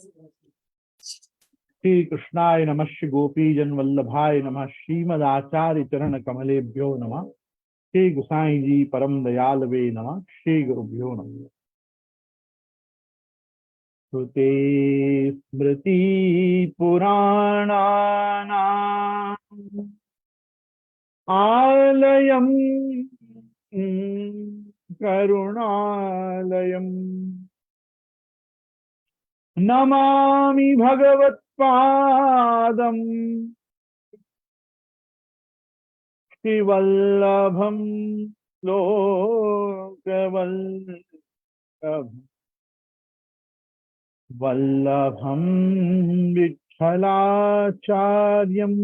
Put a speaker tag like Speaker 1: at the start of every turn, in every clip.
Speaker 1: श्री कृष्णाय नमः, श्री गोपी जन वल्लभाय नमः, श्रीमदाचार्य चरण कमलेभ्यो नमः, श्री गुसाई जी परम दयाल वे नमः, श्री गुरुभ्यो नमः। श्रुते स्मृति पुराणानाम् आलयम् करुणालयम् नमामि भगवत्पादम् श्रीवल्लभं लोकवल्लभम् वल्लभं विठ्ठलाचार्यम्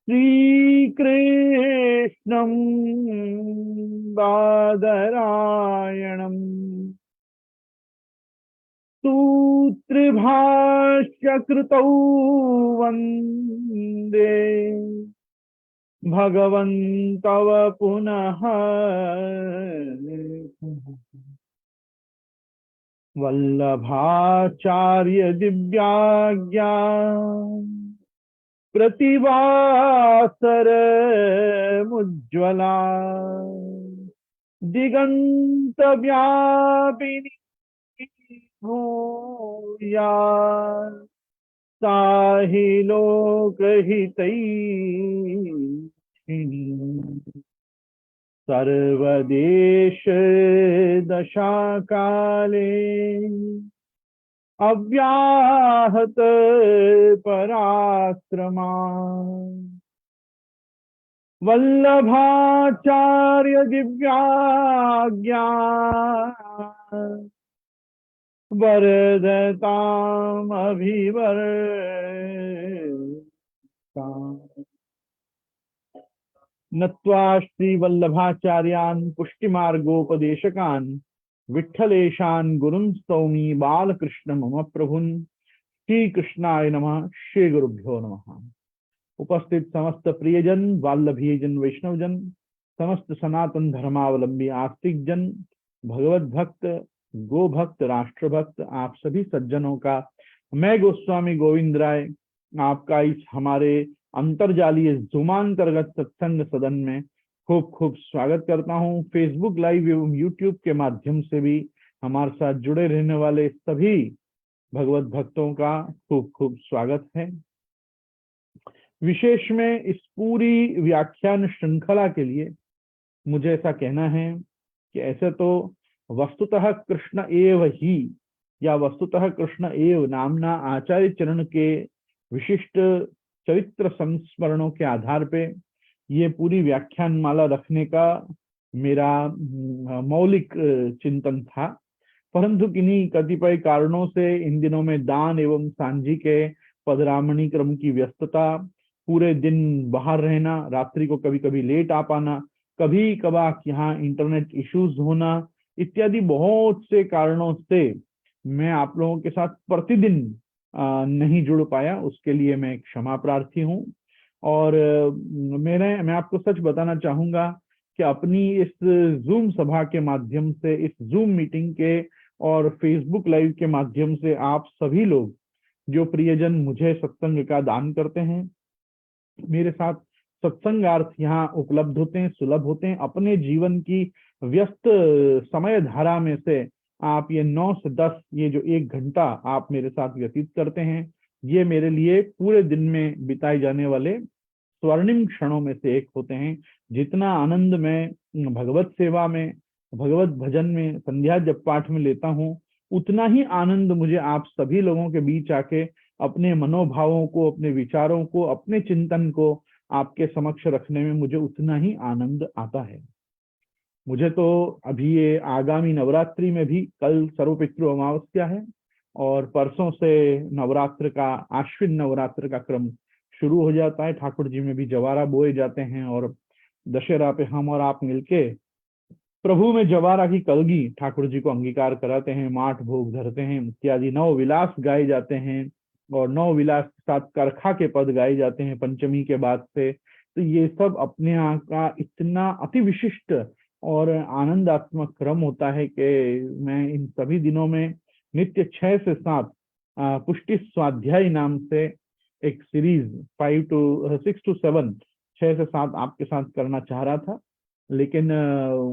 Speaker 1: श्रीकृष्णं बादरायणम् सूत्रभाष्य कृतौ वन्दे भगवन्तव पुनः वल्लभाचार्य दिव्याज्ञा प्रतिभासर मुज्ज्वला दिगंत व्यापिनी भूया साहि लोकहितैषिणी सर्वदेश दशाकाले अव्याहत पराक्रमा वल्लभाचार्य दिव्याज्ञा वरदताम् अभिवर्षताम्। नत्वा श्री वल्लभाचार्यान् पुष्टिमार्गोपदेशकान् विठ्ठलेशान् गुरुन् स्तौमि बालकृष्ण मम प्रभुन्। श्री कृष्णाय नमः, श्री गुरुभ्यो नमः। उपस्थित समस्त प्रियजन, वाल्लभीजन, वैष्णवजन, समस्त सनातन धर्मावलंबी आस्तिक जन, भगवत भक्त, गो भक्त, राष्ट्र भक्त, आप सभी सज्जनों का मैं गोस्वामी गोविंद राय आपका इस हमारे अंतरजालीय जुमांतर्गत सत्संग सदन में खूब खूब स्वागत करता हूं। फेसबुक लाइव एवं यूट्यूब के माध्यम से भी हमारे साथ जुड़े रहने वाले सभी भगवत भक्तों का खूब खूब स्वागत है। विशेष में इस पूरी व्याख्यान श्रृंखला के लिए मुझे ऐसा कहना है कि ऐसे तो वस्तुतः कृष्ण एव ही या वस्तुतः कृष्ण एव नामना आचार्य चरण के विशिष्ट चरित्र संस्मरणों के आधार पे ये पूरी व्याख्यान माला रखने का मेरा मौलिक चिंतन था, परंतु किन्हीं कतिपय कारणों से इन दिनों में दान एवं सांझी के पदरामणी क्रम की व्यस्तता, पूरे दिन बाहर रहना, रात्रि को कभी कभी लेट आ पाना, कभी कभार यहाँ इंटरनेट इश्यूज होना इत्यादि बहुत से कारणों से मैं आप लोगों के साथ प्रतिदिन नहीं जुड़ पाया। उसके लिए मैं क्षमा प्रार्थी हूँ। और मैं आपको सच बताना चाहूंगा कि अपनी इस जूम सभा के माध्यम से, इस जूम मीटिंग के और फेसबुक लाइव के माध्यम से आप सभी लोग जो प्रियजन मुझे सत्संग का दान करते हैं, मेरे साथ सत्संगार्थ यहाँ उपलब्ध होते हैं, सुलभ होते हैं, अपने जीवन की व्यस्त समय धारा में से आप ये 9 से 10 ये जो 1 घंटा आप मेरे साथ व्यतीत करते हैं, ये मेरे लिए पूरे दिन में बिताए जाने वाले स्वर्णिम क्षणों में से एक होते हैं। जितना आनंद मैं भगवत सेवा में, भगवत भजन में, संध्या जप पाठ में लेता हूँ, उतना ही आनंद मुझे आप सभी लोगों के बीच आके अपने मनोभावों को, अपने विचारों को, अपने चिंतन को आपके समक्ष रखने में मुझे उतना ही आनंद आता है। मुझे तो अभी ये आगामी नवरात्रि में भी, कल सर्वपितृ अमावस्या है और परसों से नवरात्र का, आश्विन नवरात्र का क्रम शुरू हो जाता है। ठाकुर जी में भी जवारा बोए जाते हैं और दशहरा पे हम और आप मिलके प्रभु में जवारा की कलगी ठाकुर जी को अंगीकार कराते हैं, माठ भोग धरते हैं, इत्यादि 9 विलास गाए जाते हैं और 9 विलास के साथ करखा के पद गाए जाते हैं पंचमी के बाद से। तो ये सब अपने यहाँ का इतना अति विशिष्ट और आनंदात्मक क्रम होता है कि मैं इन सभी दिनों में नित्य 6 से 7 पुष्टि स्वाध्याय नाम से एक सीरीज 6 to 7 6 से 7 आपके साथ करना चाह रहा था, लेकिन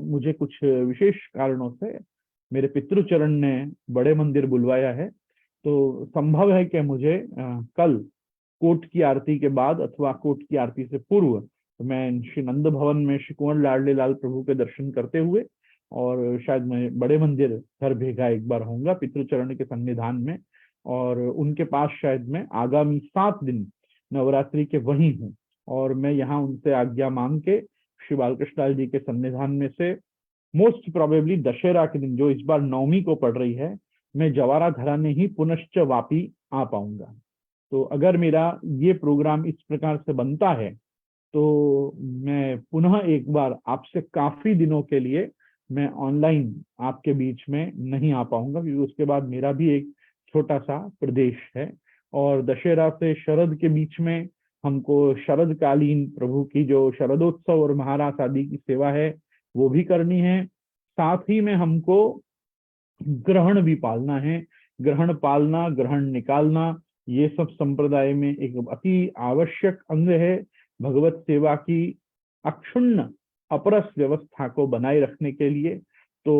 Speaker 1: मुझे कुछ विशेष कारणों से मेरे पितृचरण ने बड़े मंदिर बुलवाया है। तो संभव है कि मुझे कल कोट की आरती के बाद अथवा कोट की आरती से पूर्व मैं श्री नंद भवन में श्री कुंवर लाडले लाल प्रभु के दर्शन करते हुए और शायद मैं बड़े मंदिर घर भेगा एक बार होऊंगा पितृचरण के सन्निधान में, और उनके पास शायद मैं आगामी 7 दिन नवरात्रि के वहीं हूँ। और मैं यहाँ उनसे आज्ञा मांग के श्री बालकृष्ण जी के सन्निधान में से मोस्ट प्रोबेबली दशहरा के दिन, जो इस बार नवमी को पड़ रही है, मैं जवारा धराने ही पुनश्च वापी आ पाऊंगा। तो अगर मेरा ये प्रोग्राम इस प्रकार से बनता है तो मैं पुनः एक बार आपसे काफी दिनों के लिए मैं ऑनलाइन आपके बीच में नहीं आ पाऊंगा, क्योंकि उसके बाद मेरा भी एक छोटा सा प्रदेश है और दशहरा से शरद के बीच में हमको शरदकालीन प्रभु की जो शरदोत्सव और महारास आदि की सेवा है वो भी करनी है। साथ ही में हमको ग्रहण भी पालना है। ग्रहण पालना, ग्रहण निकालना, ये सब संप्रदाय में एक अति आवश्यक अंग है। भगवत सेवा की अक्षुण्ण अपरस व्यवस्था को बनाए रखने के लिए तो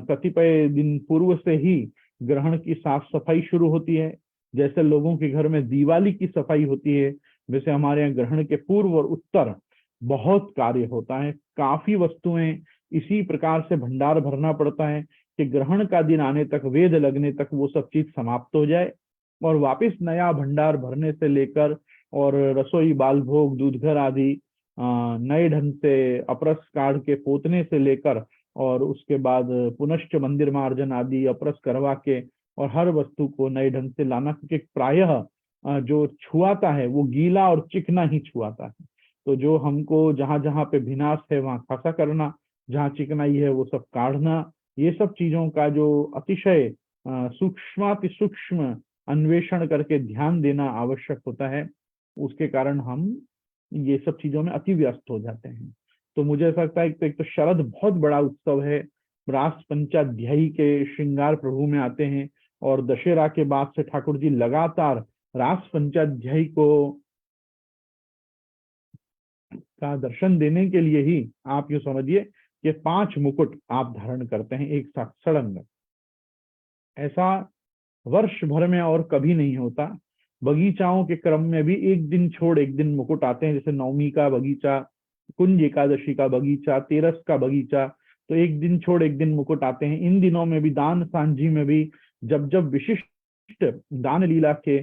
Speaker 1: कतिपय दिन पूर्व से ही ग्रहण की साफ सफाई शुरू होती है। जैसे लोगों के घर में दिवाली की सफाई होती है, वैसे हमारे यहाँ ग्रहण के पूर्व और उत्तर बहुत कार्य होता है। काफी वस्तुएं इसी प्रकार से भंडार भरना पड़ता है कि ग्रहण का दिन आने तक, वेद लगने तक वो सब चीज समाप्त हो जाए और वापस नया भंडार भरने से लेकर और रसोई बाल भोग दूधघर आदि नए ढंग से अपरस काढ़ के पोतने से लेकर और उसके बाद पुनश्च मंदिर मार्जन आदि अपरस करवा के और हर वस्तु को नए ढंग से लाना, क्योंकि प्रायः जो छुआता है वो गीला और चिकना ही छुआता है। तो जो हमको जहां जहां पे भिनाश है वहां खासा करना, जहाँ चिकनाई है वो सब काढ़ना, ये सब चीजों का जो अतिशय सूक्ष्माति सूक्ष्म अन्वेषण करके ध्यान देना आवश्यक होता है, उसके कारण हम ये सब चीजों में अति व्यस्त हो जाते हैं। तो मुझे ऐसा लगता है कि एक तो शरद बहुत बड़ा उत्सव है, रास पंचाध्यायी के श्रृंगार प्रभु में आते हैं और दशहरा के बाद से ठाकुर जी लगातार रास पंचाध्यायी को का दर्शन देने के लिए ही आप यूं समझिए कि 5 मुकुट आप धारण करते हैं एक साथ सड़ंग। ऐसा वर्ष भर में और कभी नहीं होता। बगीचाओं के क्रम में भी एक दिन छोड़ एक दिन मुकुट आते हैं, जैसे नवमी का बगीचा, कुंज एकादशी का बगीचा, तेरस का बगीचा, तो एक दिन छोड़ एक दिन मुकुट आते हैं। इन दिनों में भी दान सांझी में भी जब जब विशिष्ट दान लीला के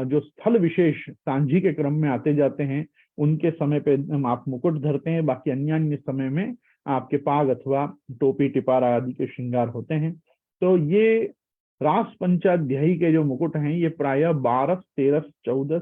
Speaker 1: जो स्थल विशेष सांझी के क्रम में आते जाते हैं, उनके समय पे आप मुकुट धरते हैं। बाकी अन्य अन्य समय में आपके पाग अथवा टोपी टिपारा आदि के श्रृंगार होते हैं। तो ये रास पंचाध्यायी के जो मुकुट हैं ये प्रायः 12, 13, 14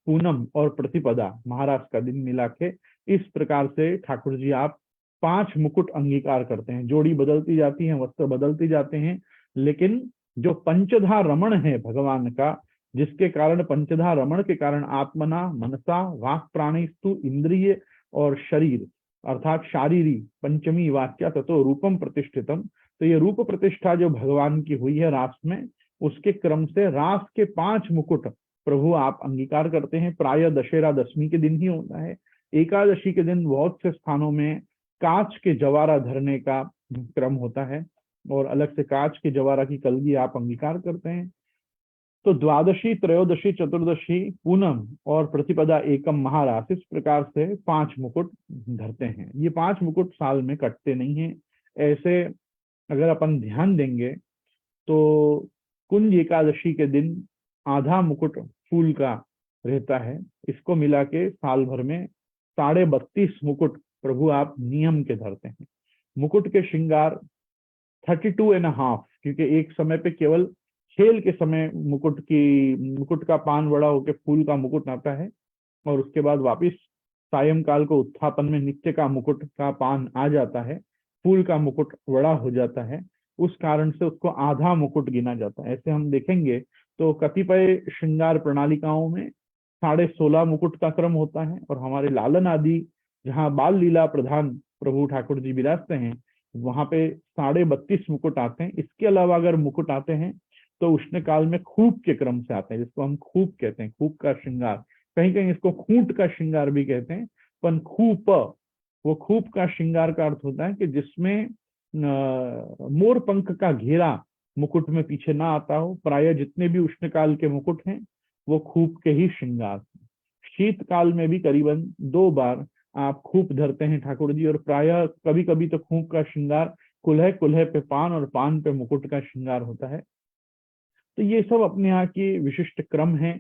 Speaker 1: पूनम और प्रतिपदा महाराज का दिन मिला के इस प्रकार से ठाकुर जी आप 5 मुकुट अंगीकार करते हैं। जोड़ी बदलती जाती है, वस्त्र बदलते जाते हैं, लेकिन जो पंचधा रमण है भगवान का, जिसके कारण पंचधा रमण के कारण आत्मना मनसा वाक प्राणिस्तु इंद्रिय और शरीर अर्थात शारीरी पंचमी वाक्या ततो रूपम प्रतिष्ठितम, तो ये रूप प्रतिष्ठा जो भगवान की हुई है रास में, उसके क्रम से रास के 5 मुकुट प्रभु आप अंगीकार करते हैं। प्राय दशहरा दशमी के दिन ही होता है। एकादशी के दिन बहुत से स्थानों में कांच के जवारा धरने का क्रम होता है और अलग से कांच के जवारा की कलगी आप अंगीकार करते हैं। तो द्वादशी, त्रयोदशी, चतुर्दशी, पूनम और प्रतिपदा एकम महारास, इस प्रकार से 5 मुकुट धरते हैं। ये 5 मुकुट साल में कटते नहीं हैं। ऐसे अगर अपन ध्यान देंगे तो कुंज एकादशी के दिन आधा मुकुट फूल का रहता है। इसको मिला के साल भर में 32.5 मुकुट प्रभु आप नियम के धरते हैं। मुकुट के श्रृंगार 32.5, क्योंकि एक समय पे केवल खेल के समय मुकुट का पान बड़ा होकर फूल का मुकुट आता है और उसके बाद वापिस सायंकाल को उत्थापन में नित्य का मुकुट का पान आ जाता है, फूल का मुकुट बड़ा हो जाता है, उस कारण से उसको आधा मुकुट गिना जाता है। ऐसे हम देखेंगे तो कतिपय श्रृंगार प्रणालिकाओं में 16.5 मुकुट का क्रम होता है और हमारे लालन आदि जहाँ बाल लीला प्रधान प्रभु ठाकुर जी विराजते हैं वहां पे 32.5 मुकुट आते हैं। इसके अलावा अगर मुकुट आते हैं तो उष्ण काल में खूब के क्रम से आते हैं, जिसको हम खूब कहते हैं, खूब का श्रृंगार, कहीं कहीं इसको खूंट का श्रृंगार भी कहते हैं। पर खूप, वो खूब का श्रृंगार का अर्थ होता है कि जिसमें मोर पंख का घेरा मुकुट में पीछे ना आता हो। प्राय जितने भी उष्ण काल के मुकुट हैं वो खूब के ही श्रृंगार। शीतकाल में भी करीबन 2 बार आप खूब धरते हैं ठाकुर जी, और प्रायः कभी कभी तो खूब का श्रृंगार कुल्हे कुल्हे पे पान और पान पे मुकुट का श्रृंगार होता है। तो ये सब अपने यहाँ की विशिष्ट क्रम है।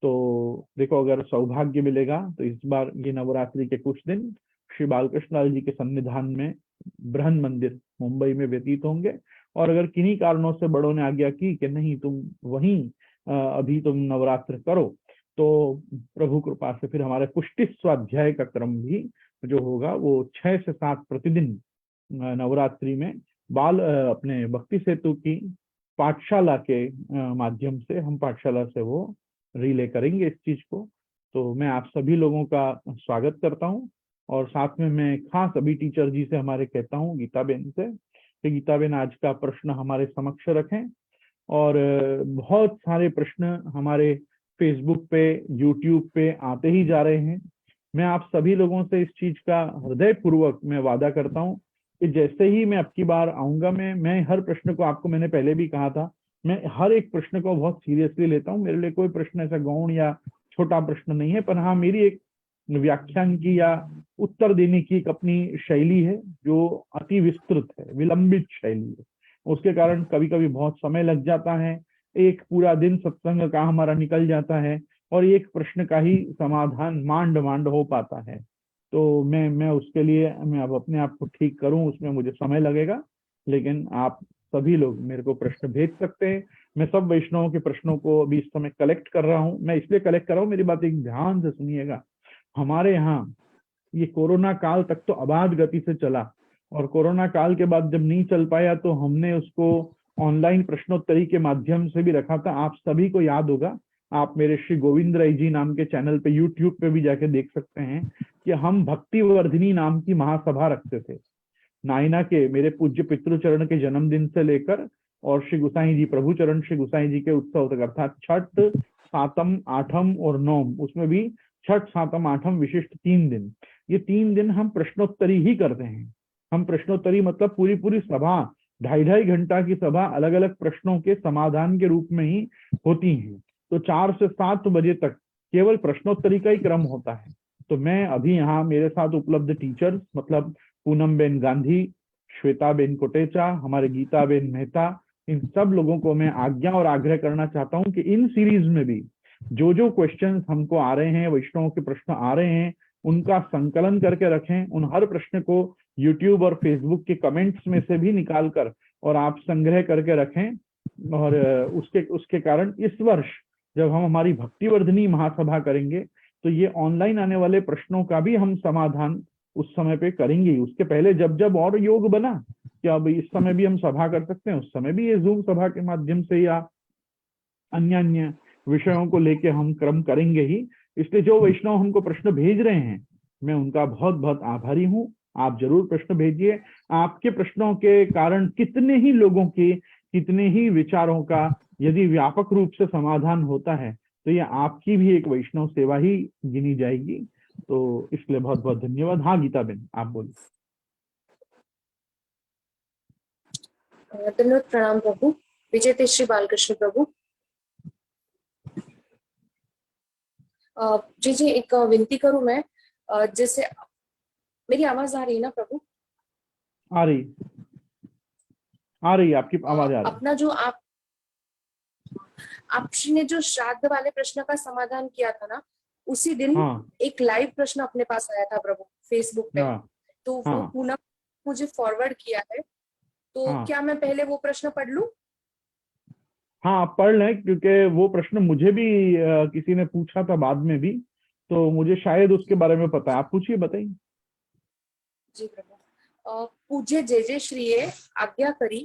Speaker 1: तो देखो, अगर सौभाग्य मिलेगा तो इस बार ये नवरात्रि के कुछ दिन श्री बालकृष्ण लाल जी के सन्निधान में बृहन मंदिर मुंबई में व्यतीत होंगे। और अगर किन्हीं कारणों से बड़ों ने आज्ञा की कि नहीं तुम वहीं अभी तुम नवरात्र करो, तो प्रभु कृपा से फिर हमारे पुष्टि स्वाध्याय का क्रम भी जो होगा वो 6 से 7 प्रतिदिन नवरात्रि में बाल अपने भक्ति सेतु की पाठशाला के माध्यम से, हम पाठशाला से वो रिले करेंगे इस चीज को। तो मैं आप सभी लोगों का स्वागत करता हूँ, और साथ में मैं खास अभी टीचर जी से हमारे कहता हूँ, गीता बेन से, कि गीता बेन आज का प्रश्न हमारे समक्ष रखें। और बहुत सारे प्रश्न हमारे फेसबुक पे, यूट्यूब पे आते ही जा रहे हैं। मैं आप सभी लोगों से इस चीज का हृदय पूर्वक मैं वादा करता हूँ कि जैसे ही मैं अब की बार आऊंगा, मैं हर प्रश्न को, आपको मैंने पहले भी कहा था, मैं हर एक प्रश्न को बहुत सीरियसली लेता हूँ। मेरे लिए कोई प्रश्न ऐसा गौण या छोटा प्रश्न नहीं है, पर हाँ मेरी एक व्याख्यान की या उत्तर देने की एक अपनी शैली है जो अति विस्तृत है, विलंबित शैली है। उसके कारण कभी कभी बहुत समय लग जाता है, एक पूरा दिन सत्संग का हमारा निकल जाता है और एक प्रश्न का ही समाधान मांड मांड हो पाता है। तो मैं उसके लिए मैं अब अपने आप को ठीक करूं, उसमें मुझे समय लगेगा। लेकिन आप सभी लोग मेरे को प्रश्न भेज सकते हैं। मैं सब वैष्णवों के प्रश्नों को अभी इस समय कलेक्ट कर रहा हूं। मैं इसलिए कलेक्ट कर रहा हूं, मेरी बात एक ध्यान से सुनिएगा। हमारे यहाँ ये कोरोना काल तक तो अबाध गति से चला, और कोरोना काल के बाद जब नहीं चल पाया तो हमने उसको ऑनलाइन प्रश्नोत्तरी के माध्यम से भी रखा था। आप सभी को याद होगा, आप मेरे श्री गोविंद राय जी नाम के चैनल पे, यूट्यूब पे भी जाके देख सकते हैं कि हम भक्ति वर्धिनी नाम की महासभा रखते थे। नायना के मेरे पूज्य पितृचरण के जन्मदिन से लेकर और श्री गुसाई जी, प्रभु चरण श्री गुसाई जी के उत्सव तक, अर्थात छठ, सातम, आठम और नौम, उसमें भी छठ, सातम, आठम विशिष्ट 3 दिन, ये 3 दिन हम प्रश्नोत्तरी ही करते हैं। हम प्रश्नोत्तरी मतलब पूरी पूरी सभा, 2.5 घंटा की सभा अलग अलग प्रश्नों के समाधान के रूप में ही होती है। तो 4 से 7 बजे तक केवल प्रश्नोत्तरी का ही क्रम होता है। तो मैं अभी यहाँ मेरे साथ उपलब्ध टीचर्स मतलब पूनम बेन गांधी, श्वेता बेन कोटेचा, हमारे गीता बेन मेहता, इन सब लोगों को मैं आज्ञा और आग्रह करना चाहता हूं कि इन सीरीज में भी जो जो क्वेश्चंस हमको आ रहे हैं, वैष्णवों के प्रश्न आ रहे हैं, उनका संकलन करके रखें। उन हर प्रश्न को यूट्यूब और फेसबुक के कमेंट्स में से भी निकाल कर और आप संग्रह करके रखें। और उसके कारण इस वर्ष जब हम हमारी भक्तिवर्धनी महासभा करेंगे तो ये ऑनलाइन आने वाले प्रश्नों का भी हम समाधान उस समय पे करेंगे। उसके पहले जब जब और योग बना कि अब इस समय भी हम सभा कर सकते हैं, उस समय भी ये जूम सभा के माध्यम से या अन्य अन्य विषयों को लेके हम क्रम करेंगे ही। इसलिए जो वैष्णव हमको प्रश्न भेज रहे हैं, मैं उनका बहुत बहुत आभारी हूँ। आप जरूर प्रश्न भेजिए। आपके प्रश्नों के कारण कितने ही लोगों के, कितने ही विचारों का यदि व्यापक रूप से समाधान होता है तो ये आपकी भी एक वैष्णव सेवा ही गिनी जाएगी। तो इसलिए बहुत बहुत धन्यवाद। हाँ गीता बेन, आप बोलिए।
Speaker 2: धन्यवाद, प्रणाम प्रभु। विजय श्री बालकृष्ण प्रभु। जी जी, एक विनती करूं मैं, जैसे मेरी आवाज आ रही है ना प्रभु?
Speaker 1: आ रही आपकी आवाज आ रही।
Speaker 2: अपना जो आपने जो श्राद्ध वाले प्रश्न का समाधान किया था ना, उसी दिन
Speaker 1: हाँ
Speaker 2: एक लाइव प्रश्न अपने पास आया था प्रभु फेसबुक पे।
Speaker 1: हाँ
Speaker 2: तो वो
Speaker 1: हाँ
Speaker 2: पूनम मुझे फॉरवर्ड किया है, तो
Speaker 1: हाँ
Speaker 2: क्या मैं पहले वो प्रश्न पढ़ लूं?
Speaker 1: हाँ, आप पढ़ लें, क्योंकि वो प्रश्न मुझे भी किसी ने पूछा था बाद में भी, तो मुझे शायद उसके बारे में पता है। आप पूछिए, बताइए।
Speaker 2: जी प्रभु। पूज्य जय जय श्रीए आज्ञा करी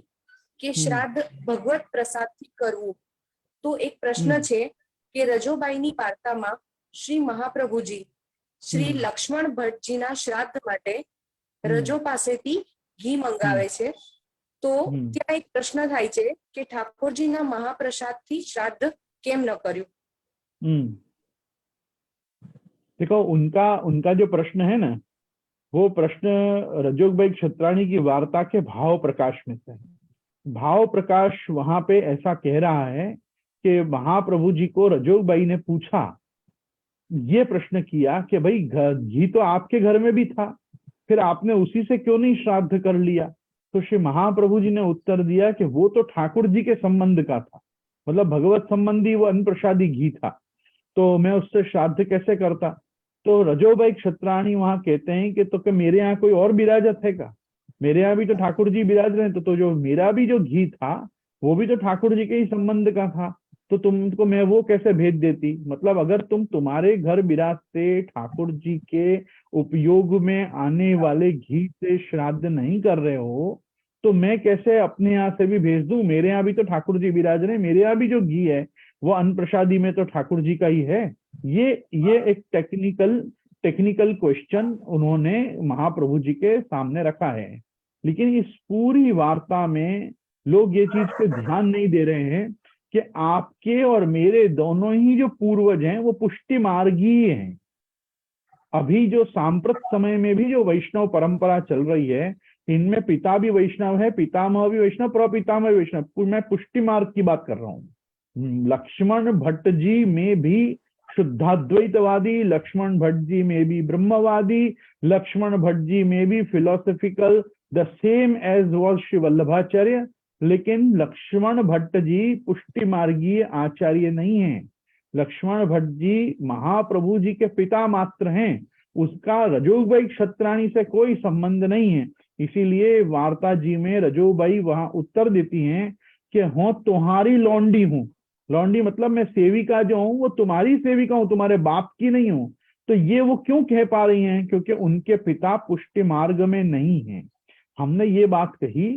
Speaker 2: કે શ્રાદ્ધ ભગવત પ્રસાદથી કરવું। તો એક પ્રશ્ન છે કે રજોબાઈની વાર્તામાં શ્રી મહાપ્રભુજી શ્રી લક્ષ્મણ ભટ્ટજીના શ્રાદ્ધ માટે રજો પાસેથી ઘી મંગાવે છે, તો ત્યાં એક પ્રશ્ન થાય છે કે ઠાકોરજીના મહાપ્રસાદથી શ્રાદ્ધ કેમ ન કર્યું?
Speaker 1: देखो, उनका जो प्रश्न है ना, वो प्रश्न रजोगभाई क्षत्राणी की वार्ता के भाव प्रकाश में से है। भाव प्रकाश वहां पे ऐसा कह रहा है कि महाप्रभु जी को रजोगभाई ने पूछा, ये प्रश्न किया कि भाई घी तो आपके घर में भी था, फिर आपने उसी से क्यों नहीं श्राद्ध कर लिया? तो श्री महाप्रभु जी ने उत्तर दिया कि वो तो ठाकुर जी के संबंध का था, मतलब भगवत संबंधी वो अन्न प्रसादी घी था, तो मैं उससे श्राद्ध कैसे करता? तो रजोभाई क्षत्राणी वहां कहते हैं कि तो मेरे यहाँ कोई और विराजत है का? मेरे यहाँ भी तो ठाकुर जी विराज रहे, तो जो मेरा भी जो घी था वो भी तो ठाकुर जी के ही संबंध का था, तो तुमको मैं वो कैसे भेज देती? मतलब अगर तुम्हारे घर विराजते ठाकुर जी के उपयोग में आने वाले घी से श्राद्ध नहीं कर रहे हो, तो मैं कैसे अपने यहाँ से भी भेज दूं? मेरे यहाँ भी तो ठाकुर जी विराज रहे, मेरे यहाँ भी जो घी है वो अन्न प्रसादी में तो ठाकुर जी का ही है। ये एक टेक्निकल क्वेश्चन उन्होंने महाप्रभु जी के सामने रखा है। लेकिन इस पूरी वार्ता में लोग ये चीज पे ध्यान नहीं दे रहे हैं कि आपके और मेरे दोनों ही जो पूर्वज हैं वो पुष्टि मार्गीय हैं। अभी जो सांप्रत समय में भी जो वैष्णव परंपरा चल रही है, इनमें पिता भी वैष्णव है, पितामह भी वैष्णव, प्रपितामह भी वैष्णव। मैं पुष्टि मार्ग की बात कर रहा हूँ। लक्ष्मण भट्ट जी में भी शुद्धाद्वैतवादी, लक्ष्मण भट्ट जी में भी ब्रह्मवादी, लक्ष्मण भट्ट जी में भी philosophical, the same age was Shri Vallabhacharya. लेकिन लक्ष्मण भट्ट जी पुष्टि मार्गीय आचार्य नहीं है। लक्ष्मण भट्ट जी महाप्रभु जी के पिता मात्र हैं, उसका रजोगभाई क्षत्राणी से कोई संबंध नहीं है। इसीलिए वार्ता जी में रजोगभाई वहां उत्तर देती हैं कि हो तुम्हारी लौंडी हूं। लौंडी मतलब मैं सेविका जो हूं वो तुम्हारी सेविका हूं, तुम्हारे बाप की नहीं हूं। तो ये वो क्यों कह पा रही हैं? क्योंकि उनके पिता पुष्टि मार्ग में नहीं है। हमने ये बात कही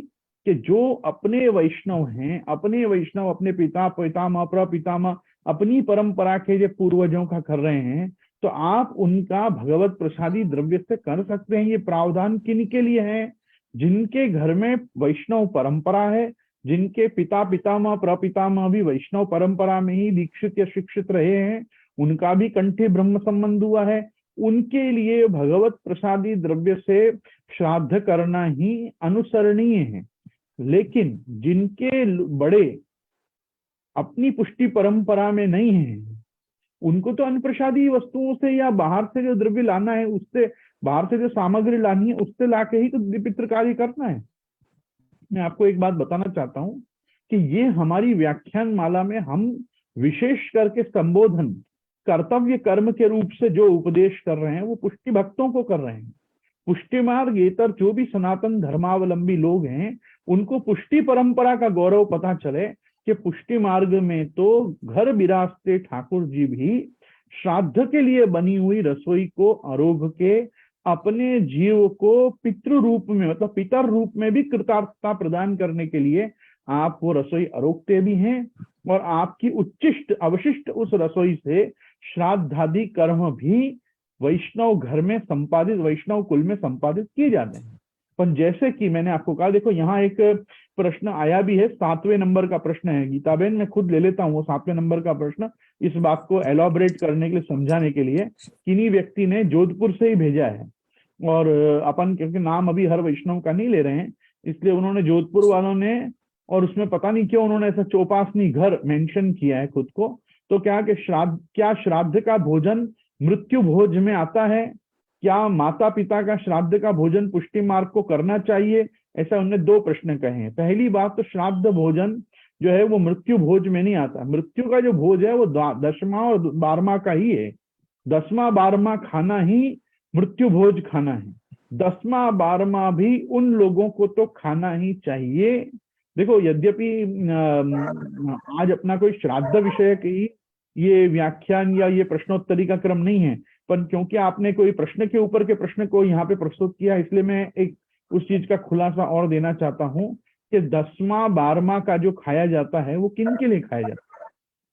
Speaker 1: कि जो अपने वैष्णव हैं, अपने वैष्णव अपने पिता पितामह प्रपितामह अपनी परंपरा के जो पूर्वजों का कर रहे हैं, तो आप उनका भगवत प्रसादी द्रव्य से कर सकते हैं। ये प्रावधान किन के लिए है? जिनके घर में वैष्णव परंपरा है, जिनके पिता पितामह प्रपितामह भी वैष्णव परंपरा में ही दीक्षित या शिक्षित रहे हैं, उनका भी कंठे ब्रह्म संबंध हुआ है, उनके लिए भगवत प्रसादी द्रव्य से श्राद्ध करना ही अनुसरणीय है। लेकिन जिनके बड़े अपनी पुष्टि परंपरा में नहीं है, उनको तो अन्न प्रसादी वस्तुओं से या बाहर से जो द्रव्य लाना है उससे, बाहर से जो सामग्री लानी है उससे लाके ही तो पितृ कार्य करना है। मैं आपको एक बात बताना चाहता हूं कि ये हमारी व्याख्यान माला में हम विशेष करके संबोधन कर्तव्य कर्म के रूप से जो उपदेश कर रहे हैं वो पुष्टि भक्तों को कर रहे हैं। पुष्टि मार्ग येतर जो भी सनातन धर्मावलंबी लोग हैं, उनको पुष्टि परंपरा का गौरव पता चले कि पुष्टि मार्ग में तो घर विराजते ठाकुर जी भी श्राद्ध के लिए बनी हुई रसोई को आरोग के अपने जीव को पितृ रूप में, मतलब पितर रूप में भी कृतार्थता प्रदान करने के लिए आप वो रसोई आरोगते भी हैं, और आपकी उच्चिष्ट अवशिष्ट उस रसोई से श्राद्धादि कर्म भी वैष्णव घर में संपादित, वैष्णव कुल में संपादित किए जाते हैं। पर जैसे कि मैंने आपको कहा, देखो यहाँ एक प्रश्न आया भी है, 7वें नंबर का प्रश्न है। गीताबेन मैं खुद ले लेता हूँ वो 7वें नंबर का प्रश्न, इस बात को एलॉबरेट करने के लिए, समझाने के लिए। किन्हीं व्यक्ति ने जोधपुर से ही भेजा है, और अपन क्योंकि नाम अभी हर वैष्णव का नहीं ले रहे हैं, इसलिए उन्होंने जोधपुर वालों ने, और उसमें पता नहीं क्यों उन्होंने ऐसा चौपासनी घर मेंशन किया है खुद को। तो क्या श्राद्ध का भोजन मृत्यु भोज में आता है? क्या माता पिता का श्राद्ध का भोजन पुष्टि मार्ग को करना चाहिए? ऐसा उन्होंने 2 प्रश्न कहे हैं। पहली बात तो श्राद्ध भोजन जो है वो मृत्यु भोज में नहीं आता। मृत्यु का जो भोज है वो 10वां और 12वां का ही है। 10वां 12वां खाना ही मृत्यु भोज खाना है। 10वां 12वां भी उन लोगों को तो खाना ही चाहिए। देखो, यद्यपि आज अपना कोई श्राद्ध विषय की ये व्याख्यान या ये प्रश्नोत्तरी का क्रम नहीं है, पर क्योंकि आपने कोई प्रश्न के ऊपर के प्रश्न को यहाँ पे प्रस्तुत किया, इसलिए मैं एक उस चीज का खुलासा और देना चाहता हूँ कि 10वां 12वां का जो खाया जाता है वो किन के लिए खाया जाता है?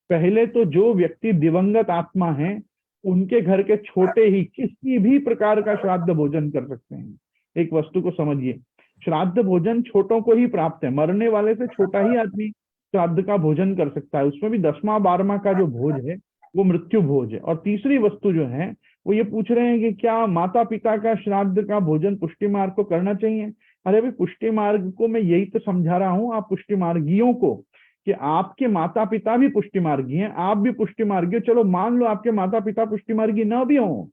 Speaker 1: पहले तो जो व्यक्ति दिवंगत आत्मा है उनके घर के छोटे ही किसी भी प्रकार का श्राद्ध भोजन कर सकते हैं। एक वस्तु को समझिए, श्राद्ध भोजन छोटों को ही प्राप्त है, मरने वाले से छोटा ही आदमी श्राद्ध का भोजन कर सकता है। उसमें भी 10वां 12वां का जो भोज है वो मृत्यु भोज है। और तीसरी वस्तु जो है वो ये पूछ रहे हैं कि क्या माता पिता का श्राद्ध का भोजन पुष्टि मार्ग को करना चाहिए। अरे भाई, पुष्टि मार्ग को मैं यही तो समझा रहा हूँ आप पुष्टि मार्गियों को, कि आपके माता पिता भी पुष्टि मार्गी हैं, आप भी पुष्टि मार्गी हो। चलो मान लो आपके माता पिता पुष्टि मार्गी न भी हो,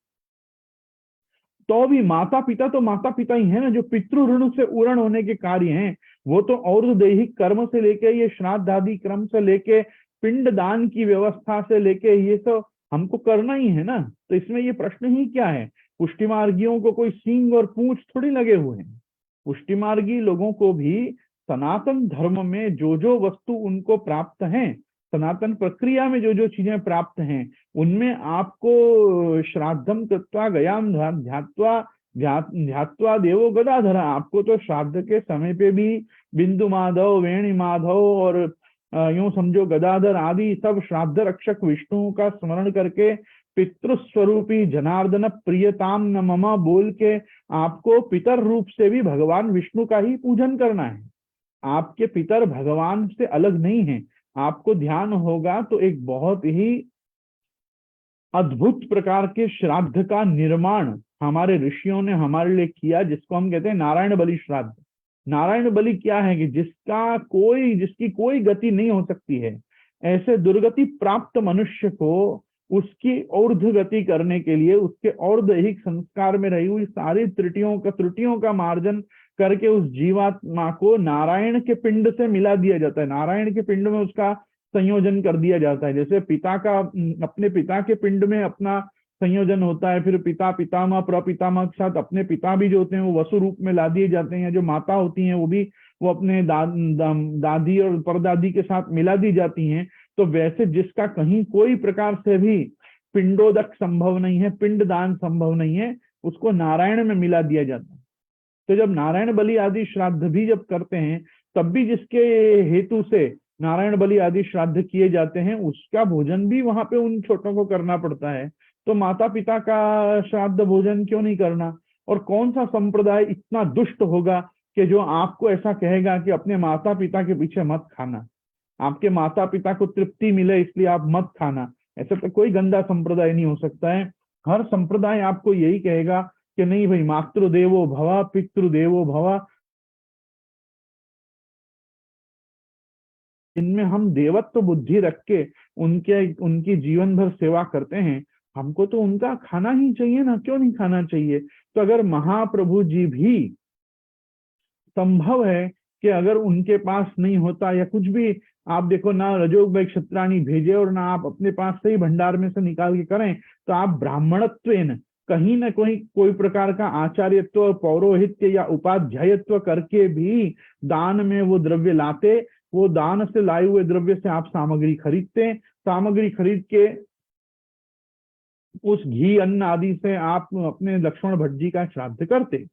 Speaker 1: तो भी माता पिता तो माता पिता ही है ना, जो पितृ ऋण से उरण होने के कार्य हैं। वो तो और दैहिक कर्म से लेके ये श्राद्ध आदि क्रम से लेके पिंड दान की व्यवस्था से लेके ये तो हमको करना ही है ना। तो इसमें ये प्रश्न ही क्या है। पुष्टि मार्गियों को कोई सींग और पूंछ थोड़ी लगे हुए हैं। पुष्टि मार्गी लोगों को भी सनातन धर्म में जो जो वस्तु उनको प्राप्त हैं, सनातन प्रक्रिया में जो जो चीजें प्राप्त हैं, उनमें आपको श्राद्धम कृत्वा गयाम ध्यात्वा ध्यात्वा देवो गदाधर, आपको तो श्राद्ध के समय पे भी बिंदु माधव, वेणी माधव और यूं समझो गदाधर आदि सब श्राद्ध रक्षक विष्णु का स्मरण करके पितृस्वरूपी जनार्दन प्रियताम न मम बोल के आपको पितर रूप से भी भगवान विष्णु का ही पूजन करना है। आपके पितर भगवान से अलग नहीं है। आपको ध्यान होगा तो एक बहुत ही अद्भुत प्रकार के श्राद्ध का निर्माण हमारे ऋषियों ने हमारे लिए किया, जिसको हम कहते हैं नारायण बलि श्राद्ध। नारायण बलि क्या है कि जिसकी कोई गति नहीं हो सकती है, ऐसे दुर्गति प्राप्त मनुष्य को उसकी ऊर्ध्व गति करने के लिए उसके और दैहिक संस्कार में रही हुई सारी त्रुटियों का मार्जन करके उस जीवात्मा को नारायण के पिंड से मिला दिया जाता है। नारायण के पिंड में उसका संयोजन कर दिया जाता है। जैसे पिता का अपने पिता के पिंड में अपना संयोजन होता है, फिर पिता पितामह प्रपितामह के साथ अपने पिता भी जो होते हैं वो वसु रूप में ला दिए जाते हैं। जो माता होती हैं वो अपने दादी और परदादी के साथ मिला दी जाती हैं। तो वैसे जिसका कहीं कोई प्रकार से भी पिंडोदक संभव नहीं है, पिंड दान संभव नहीं है, उसको नारायण में मिला दिया जाता है। तो जब नारायण बलि आदि श्राद्ध भी जब करते हैं, तब भी जिसके हेतु से नारायण बलि आदि श्राद्ध किए जाते हैं, उसका भोजन भी वहां पे उन छोटों को करना पड़ता है। तो माता पिता का श्राद्ध भोजन क्यों नहीं करना। और कौन सा संप्रदाय इतना दुष्ट होगा कि जो आपको ऐसा कहेगा कि अपने माता पिता के पीछे मत खाना, आपके माता पिता को तृप्ति मिले इसलिए आप मत खाना। ऐसा तो कोई गंदा संप्रदाय नहीं हो सकता है। हर संप्रदाय आपको यही कहेगा कि नहीं भाई, मातृदेवो भव पितृदेवो भव, इनमें हम देवत्व बुद्धि रख के उनकी जीवन भर सेवा करते हैं, हमको तो उनका खाना ही चाहिए ना, क्यों नहीं खाना चाहिए। तो अगर महाप्रभु जी भी संभव है कि अगर उनके पास नहीं होता या कुछ भी, आप देखो ना रजोग भाई क्षत्राणी भेजे और ना आप अपने पास से ही भंडार में से निकाल के करें, तो आप ब्राह्मणत्वेन कहीं ना कहीं कोई प्रकार का आचार्यत्व, पौरोहित्य या उपाध्यायत्व करके भी दान में वो द्रव्य लाते। वो दान से लाए हुए द्रव्य से आप सामग्री खरीदते, सामग्री खरीद के उस घी अन्न आदि से आप अपने लक्ष्मण भट्ट जी का श्राद्ध करते।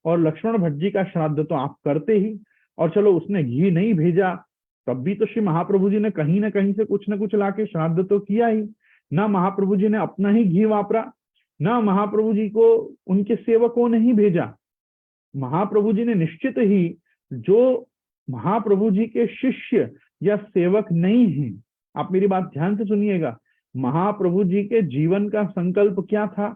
Speaker 1: और लक्ष्मण भट्ट जी का श्राद्ध तो आप करते ही, और चलो उसने घी नहीं भेजा तब भी तो श्री महाप्रभु जी ने कहीं ना कहीं से कुछ ना कुछ लाके श्राद्ध तो किया ही ना। महाप्रभु जी ने अपना ही घी वापरा ना, महाप्रभु जी को उनके सेवकों ने ही भेजा। महाप्रभु जी ने निश्चित ही, जो महाप्रभु जी के शिष्य या सेवक नहीं है, आप मेरी बात ध्यान से सुनिएगा, महाप्रभु जी के जीवन का संकल्प क्या था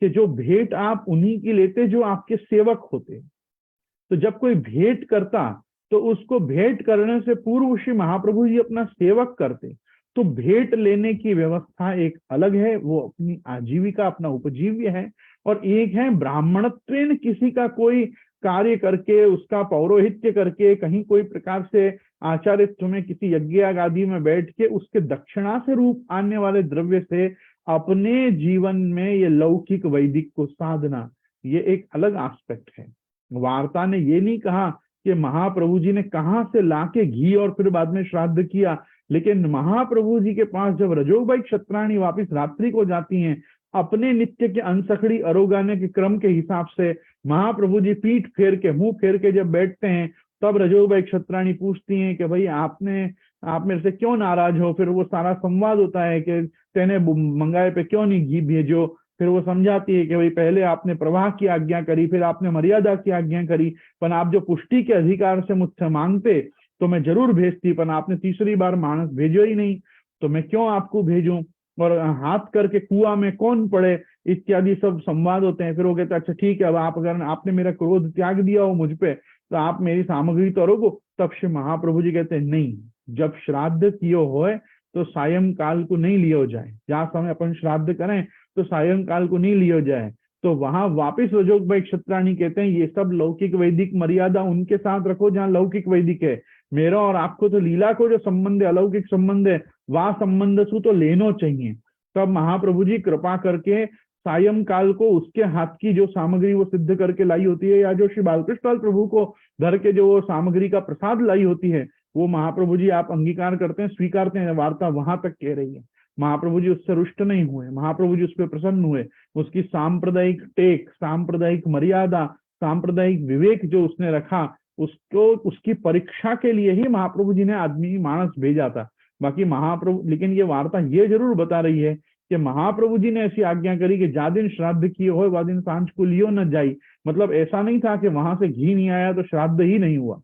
Speaker 1: कि जो भेंट आप उन्हीं की लेते जो आपके सेवक होते। तो जब कोई भेंट करता तो उसको भेंट करने से पूर्व श्री महाप्रभु जी अपना सेवक करते। तो भेंट लेने की व्यवस्था एक अलग है, वो अपनी आजीविका, अपना उपजीव्य है। और एक है ब्राह्मणत्वेन, किसी का कोई कार्य करके, उसका पौरोहित्य करके, कहीं कोई प्रकार से आचार्यत्व में किसी यज्ञ आदि में बैठ के उसके दक्षिणा से रूप आने वाले द्रव्य से अपने जीवन में ये लौकिक वैदिक को साधना, ये एक अलग एस्पेक्ट है। वार्ता ने ये नहीं कहा कि महाप्रभु जी ने कहां से लाके घी और फिर बाद में श्राद्ध किया, लेकिन महाप्रभु जी के पास जब रजोगबाई क्षत्राणी वापिस रात्रि को जाती हैं, अपने नित्य के अंसखड़ी अरोगाने के क्रम के हिसाब से महाप्रभु जी पीठ फेर के, मुंह फेर के जब बैठते हैं, तब रजोगबाई क्षत्राणी पूछती हैं कि भाई आप मेरे से क्यों नाराज हो। फिर वो सारा संवाद होता है कि तेने मंगाए पे क्यों नहीं घी भेजो, फिर वो समझाती है कि भाई पहले आपने प्रवाह की आज्ञा करी, फिर आपने मर्यादा की आज्ञा करी, पर आप जो पुष्टि के अधिकार से मुझसे मांगते तो मैं जरूर भेजती, पर आपने तीसरी बार मानस भेजो ही नहीं, तो मैं क्यों आपको भेजूं, और हाथ करके कुआं में कौन पड़े, इत्यादि सब संवाद होते हैं। फिर वो कहते अच्छा ठीक है, अब आप अगर आपने मेरा क्रोध त्याग दिया हो मुझ पे, तो आप मेरी सामग्री तो रोको। तब श्री महाप्रभु जी कहते हैं नहीं, जब श्राद्ध कियो होए तो सायंकाल को नहीं लियो जाए, जहाँ समय अपन श्राद्ध करें तो सायंकाल को नहीं लियो जाए। तो वहां वापिस रजोग भाई क्षत्राणी कहते हैं ये सब लौकिक वैदिक मर्यादा उनके साथ रखो जहाँ लौकिक वैदिक है, मेरा और आपको तो लीला को जो संबंध है, अलौकिक संबंध है, वह संबंध सु तो लेनो चाहिए। तब महाप्रभु जी कृपा करके सायंकाल को उसके हाथ की जो सामग्री वो सिद्ध करके लाई होती है, या जो श्री बालकृष्ण प्रभु को धर के जो वो सामग्री का प्रसाद लाई होती है, वो महाप्रभु जी आप अंगीकार करते हैं, स्वीकारते हैं। वार्ता वहां तक कह रही है, महाप्रभु जी उससे रुष्ट नहीं हुए, महाप्रभु जी उस पर प्रसन्न हुए। उसकी सांप्रदायिक टेक, सांप्रदायिक मर्यादा, सांप्रदायिक विवेक जो उसने रखा, उसको उसकी परीक्षा के लिए ही महाप्रभु जी ने आदमी मानस भेजा था। बाकी महाप्रभु, लेकिन ये वार्ता ये जरूर बता रही है कि महाप्रभु जी ने ऐसी आज्ञा करी कि जा दिन श्राद्ध किए हो वह दिन सांझ को लियो न जाई। मतलब ऐसा नहीं था कि वहां से घी नहीं आया तो श्राद्ध ही नहीं हुआ।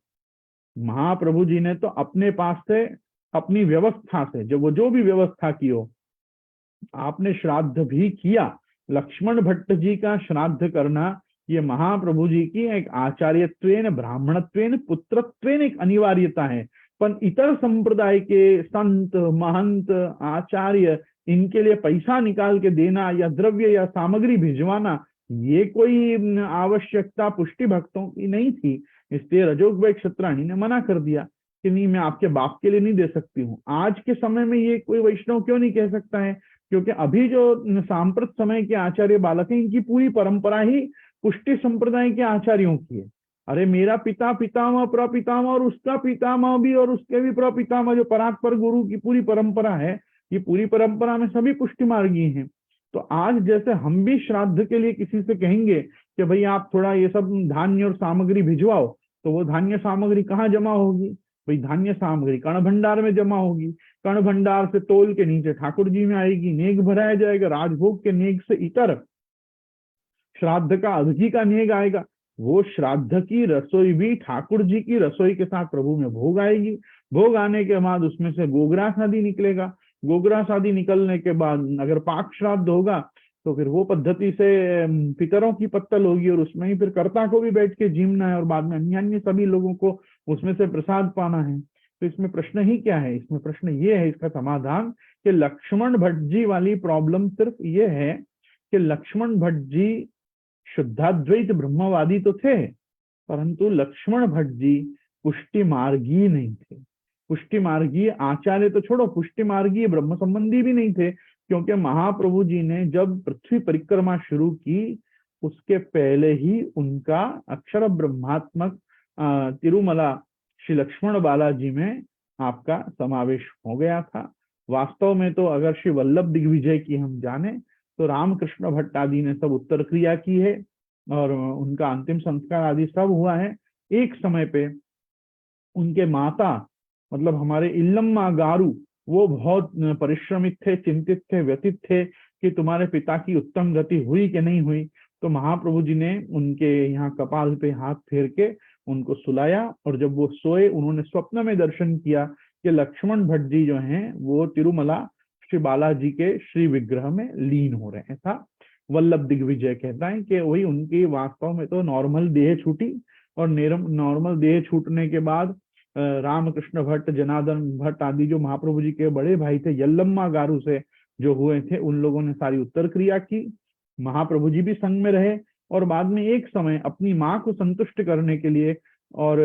Speaker 1: महाप्रभु जी ने तो अपने पास से, अपनी व्यवस्था से, जो भी व्यवस्था की हो, आपने श्राद्ध भी किया। लक्ष्मण भट्ट जी का श्राद्ध करना ये महाप्रभु जी की एक आचार्यत्वेन, ब्राह्मणत्वेन, पुत्रत्वेन एक अनिवार्यता है। पर इतर संप्रदाय के संत, महंत, आचार्य, इनके लिए पैसा निकाल के देना या द्रव्य या सामग्री भिजवाना, ये कोई आवश्यकता पुष्टि भक्तों की नहीं थी। इसलिए रजोग भाई क्षत्राणी ने मना कर दिया कि नहीं, मैं आपके बाप के लिए नहीं दे सकती हूँ। आज के समय में ये कोई वैष्णव क्यों नहीं कह सकता है, क्योंकि अभी जो सांप्रत समय के आचार्य बालक हैं, इनकी पूरी परंपरा ही पुष्टि संप्रदाय के आचार्यों की है। अरे मेरा पिता, पितामह, प्रपितामह और उसका पितामह भी और उसके भी प्रपितामह, जो परात्पर गुरु की पूरी परंपरा है, ये पूरी परंपरा में सभी पुष्टि मार्गी हैं। तो आज जैसे हम भी श्राद्ध के लिए किसी से कहेंगे कि भाई आप थोड़ा ये सब धान्य और सामग्री भिजवाओ, तो वो धान्य सामग्री कहाँ जमा होगी? भाई धान्य सामग्री कर्ण भंडार में जमा होगी, कर्ण भंडार से तोल के नीचे ठाकुर जी में आएगी, नेग भराया जाएगा, राजभोग के नेग से इतर श्राद्ध का अवधि का नेग आएगा। वो श्राद्ध की रसोई भी ठाकुर जी की रसोई के साथ प्रभु में भोग आएगी। भोग आने के बाद उसमें से गोग्रास आदि निकलेगा। गोग्रास आदि निकलने के बाद अगर पाक श्राद्ध होगा तो फिर वो पद्धति से पितरों की पत्तल होगी, और उसमें ही फिर कर्ता को भी बैठ के जीमना है, और बाद में अन्य अन्य सभी लोगों को उसमें से प्रसाद पाना है। तो इसमें प्रश्न ही क्या है? इसमें प्रश्न ये है, इसका समाधान, कि लक्ष्मण भट्ट जी वाली प्रॉब्लम सिर्फ ये है कि लक्ष्मण भट्ट जी शुद्धाद्वैत ब्रह्मवादी तो थे, परंतु लक्ष्मण भट्ट जी पुष्टि मार्गी नहीं थे। पुष्टि मार्गी आचार्य तो छोड़ो, पुष्टि मार्गी ब्रह्म संबंधी भी नहीं थे, क्योंकि महाप्रभु जी ने जब पृथ्वी परिक्रमा शुरू की, उसके पहले ही उनका अक्षर ब्रह्मात्मक तिरुमला श्री लक्ष्मण बालाजी में आपका समावेश हो गया था। वास्तव में तो अगर श्री वल्लभ दिग्विजय की हम जाने तो रामकृष्ण भट्ट आदि ने सब उत्तर क्रिया की है, और उनका अंतिम संस्कार आदि सब हुआ है। एक समय पे उनके माता, मतलब हमारे इल्लम्मा गारू, वो बहुत परिश्रमित थे, चिंतित थे, व्यथित थे कि तुम्हारे पिता की उत्तम गति हुई कि नहीं हुई। तो महाप्रभु जी ने उनके यहाँ कपाल पे हाथ फेर के उनको सुलाया, और जब वो सोए उन्होंने स्वप्न में दर्शन किया कि लक्ष्मण भट्ट जी जो हैं वो तिरुमला श्री बालाजी के श्री विग्रह में लीन हो रहे हैं। ऐसा वल्लभ दिग्विजय कहता है कि वही उनकी वास्तव में तो नॉर्मल देह छूटी, और नॉर्मल देह छूटने के बाद रामकृष्ण भट्ट, जनार्दन भट्ट आदि जो महाप्रभु जी के बड़े भाई थे, यल्लम्मा गारू से जो हुए थे, उन लोगों ने सारी उत्तर क्रिया की। महाप्रभु जी भी संग में रहे, और बाद में एक समय अपनी माँ को संतुष्ट करने के लिए, और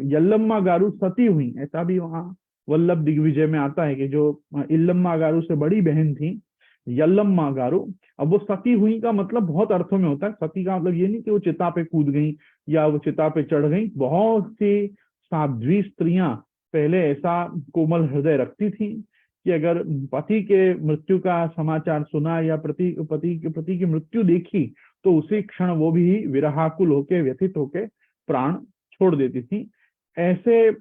Speaker 1: यल्लम्मा गारू सती हुई, ऐसा भी वहां वल्लभ दिग्विजय में आता है कि जो इल्लम्मा गारू से बड़ी बहन थी यल्लम्मा गारू, अब वो सती हुई का मतलब बहुत अर्थों में होता है। सती का मतलब ये नहीं कि वो चिता पे कूद गई या वो चिता पे चढ़ गई। बहुत सी साध्वी स्त्रियां पहले ऐसा कोमल हृदय रखती थी कि अगर पति के मृत्यु का समाचार सुना या पति की मृत्यु देखी तो उसी क्षण वो भी विरहाकुल होके, व्यथित होके प्राण छोड़ देती थी। ऐसे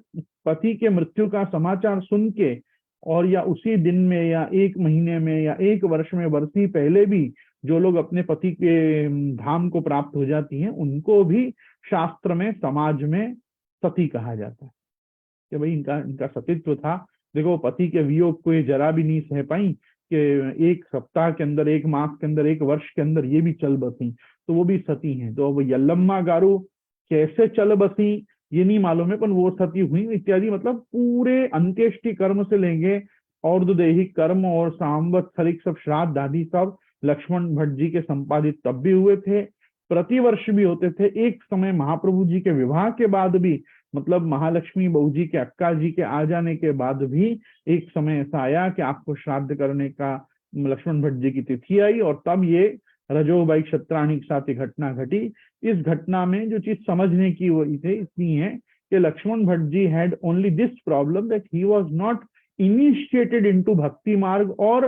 Speaker 1: पति के मृत्यु का समाचार सुन के, और या उसी दिन में या एक महीने में या एक वर्ष में बरसी पहले भी जो लोग अपने पति के धाम को प्राप्त हो जाती हैं, उनको भी शास्त्र में, समाज में सती कहा जाता है कि भाई इनका इनका सतीत्व था। देखो, पति के वियोग को ये जरा भी नहीं सह पाई कि एक सप्ताह के अंदर, एक मास के अंदर, एक वर्ष के अंदर ये भी चल बसी, तो वो भी सती हैं। तो अब यल्लम्मा गारू कैसे चल बसी ये नहीं मालूम है, पर वो सती हुई इत्यादि, मतलब पूरे अंत्येष्टि कर्म से लेंगे और दैहिक कर्म और सांवत्सरिक सब श्राद्ध आदि सब लक्ष्मण भट्ट जी के संपादित तब भी हुए थे, प्रतिवर्ष भी होते थे। एक समय महाप्रभु जी के विवाह के बाद भी, मतलब महालक्ष्मी बहू जी के, अक्का जी के आ जाने के बाद भी एक समय ऐसा आया कि आपको श्राद्ध करने का लक्ष्मण भट्ट जी की तिथि आई, और तब ये रजोबाई क्षत्राणी के साथ ये घटना घटी। इस घटना में जो चीज समझने की वही थे इतनी है कि Lakshman Bhatt ji had only this problem that he was not initiated into bhakti marg और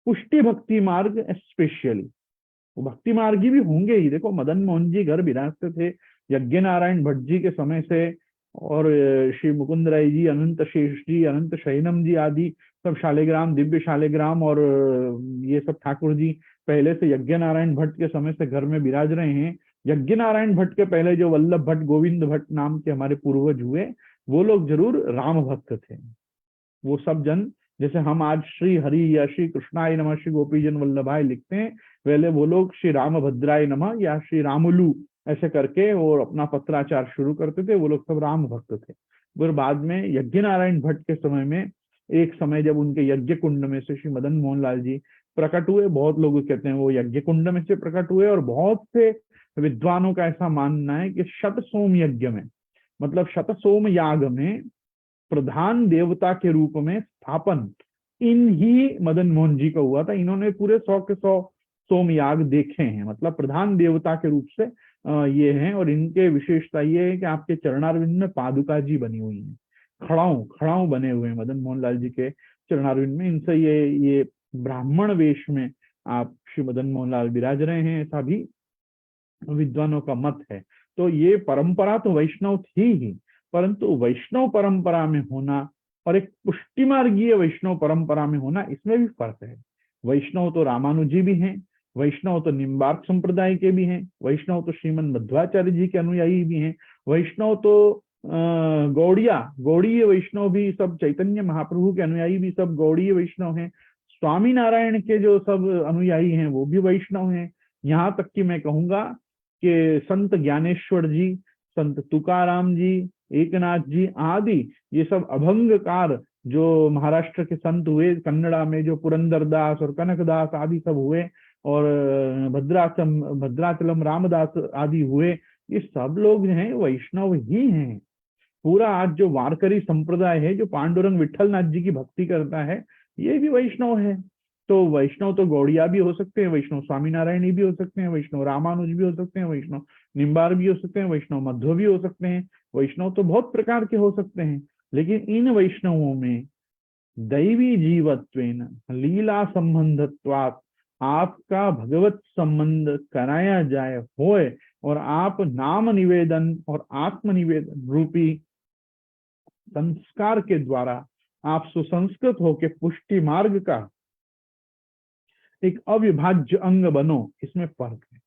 Speaker 1: पुष्टि भक्ति मार्ग स्पेशली। वो भक्ति मार्गी भी होंगे ही। देखो, मदन मोहन जी घर विराजते थे यज्ञ नारायण भट्ट जी के समय से, और श्री मुकुंद राय जी, अनंत शेष जी, अनंत शयनम जी आदि सब शालिग्राम, दिव्य शालिग्राम और ये सब ठाकुर जी पहले से यज्ञ नारायण भट्ट के समय से घर में विराज रहे हैं। यज्ञ नारायण भट्ट के पहले जो वल्लभ भट्ट, गोविंद भट्ट नाम के हमारे पूर्वज हुए, वो लोग जरूर राम भक्त थे। वो सब जन, जैसे हम आज श्री हरि या श्री कृष्णाय नमः, श्री गोपी जन वल्लभाय लिखते हैं, पहले वो लोग श्री राम भद्राय नमः या श्री रामुलू ऐसे करके और अपना पत्राचार शुरू करते थे। वो लोग सब राम भक्त थे। फिर बाद में यज्ञ नारायण भट्ट के समय में, एक समय जब उनके यज्ञ कुंड में से श्री मदन मोहन लाल जी प्रकट हुए, बहुत लोग कहते हैं वो यज्ञ कुंड में से प्रकट हुए, और बहुत से विद्वानों का ऐसा मानना है कि शत सोम यज्ञ में, मतलब शत सोम याग में प्रधान देवता के रूप में स्थापन इन ही मदन मोहन जी का हुआ था। इन्होंने पूरे 100 के 100 सोम याग देखे हैं, मतलब प्रधान देवता के रूप से ये हैं। और इनके विशेषता ये है कि आपके चरणारविंद में पादुका जी बनी हुई हैं, खड़ाऊ बने हुए हैं मदन मोहन लाल जी के चरणारविंद में। इनसे ये ब्राह्मण वेश में आप श्री मदन मोहन लाल विराज रहे हैं, ऐसा भी विद्वानों का मत है। तो ये परंपरा तो वैष्णव थी ही, परंतु वैष्णव परंपरा में होना और एक पुष्टि मार्गीय वैष्णव परंपरा में होना, इसमें भी फर्क है। वैष्णव तो रामानुजी भी हैं, वैष्णव तो निम्बार्क संप्रदाय के भी हैं, वैष्णव तो श्रीमद मध्वाचार्य जी के अनुयायी भी हैं, वैष्णव तो गौड़ीय वैष्णव भी सब, चैतन्य महाप्रभु के अनुयायी भी सब गौड़ीय वैष्णव हैं, स्वामी नारायण के जो सब अनुयायी हैं वो भी वैष्णव हैं। यहाँ तक कि मैं कहूंगा कि संत ज्ञानेश्वर जी, संत तुकाराम जी, एकनाथ जी आदि ये सब अभंगकार जो महाराष्ट्र के संत हुए, कन्नड़ा में जो पुरंदरदास और कनकदास आदि सब हुए, और भद्राचलम रामदास आदि हुए, ये सब लोग जो हैं वैष्णव ही हैं। पूरा आज जो वारकरी संप्रदाय है, जो पांडुरंग विठलनाथ जी की भक्ति करता है, ये भी वैष्णव है। तो वैष्णव तो गौड़िया भी हो सकते हैं, वैष्णव स्वामीनारायणी भी हो सकते हैं, वैष्णव रामानुज भी हो सकते हैं, वैष्णव निम्बार भी हो सकते हैं, वैष्णव मध्व भी हो सकते हैं। वैष्णव तो बहुत प्रकार के हो सकते हैं, लेकिन इन वैष्णवों में दैवी जीवत्वेन लीला संबंधत्वात् आपका भगवत संबंध कराया जाए होए, और आप नाम निवेदन और आत्म निवेदन रूपी संस्कार के द्वारा आप सुसंस्कृत होकर पुष्टि मार्ग का एक अविभाज्य अंग बनो, इसमें फर्क है।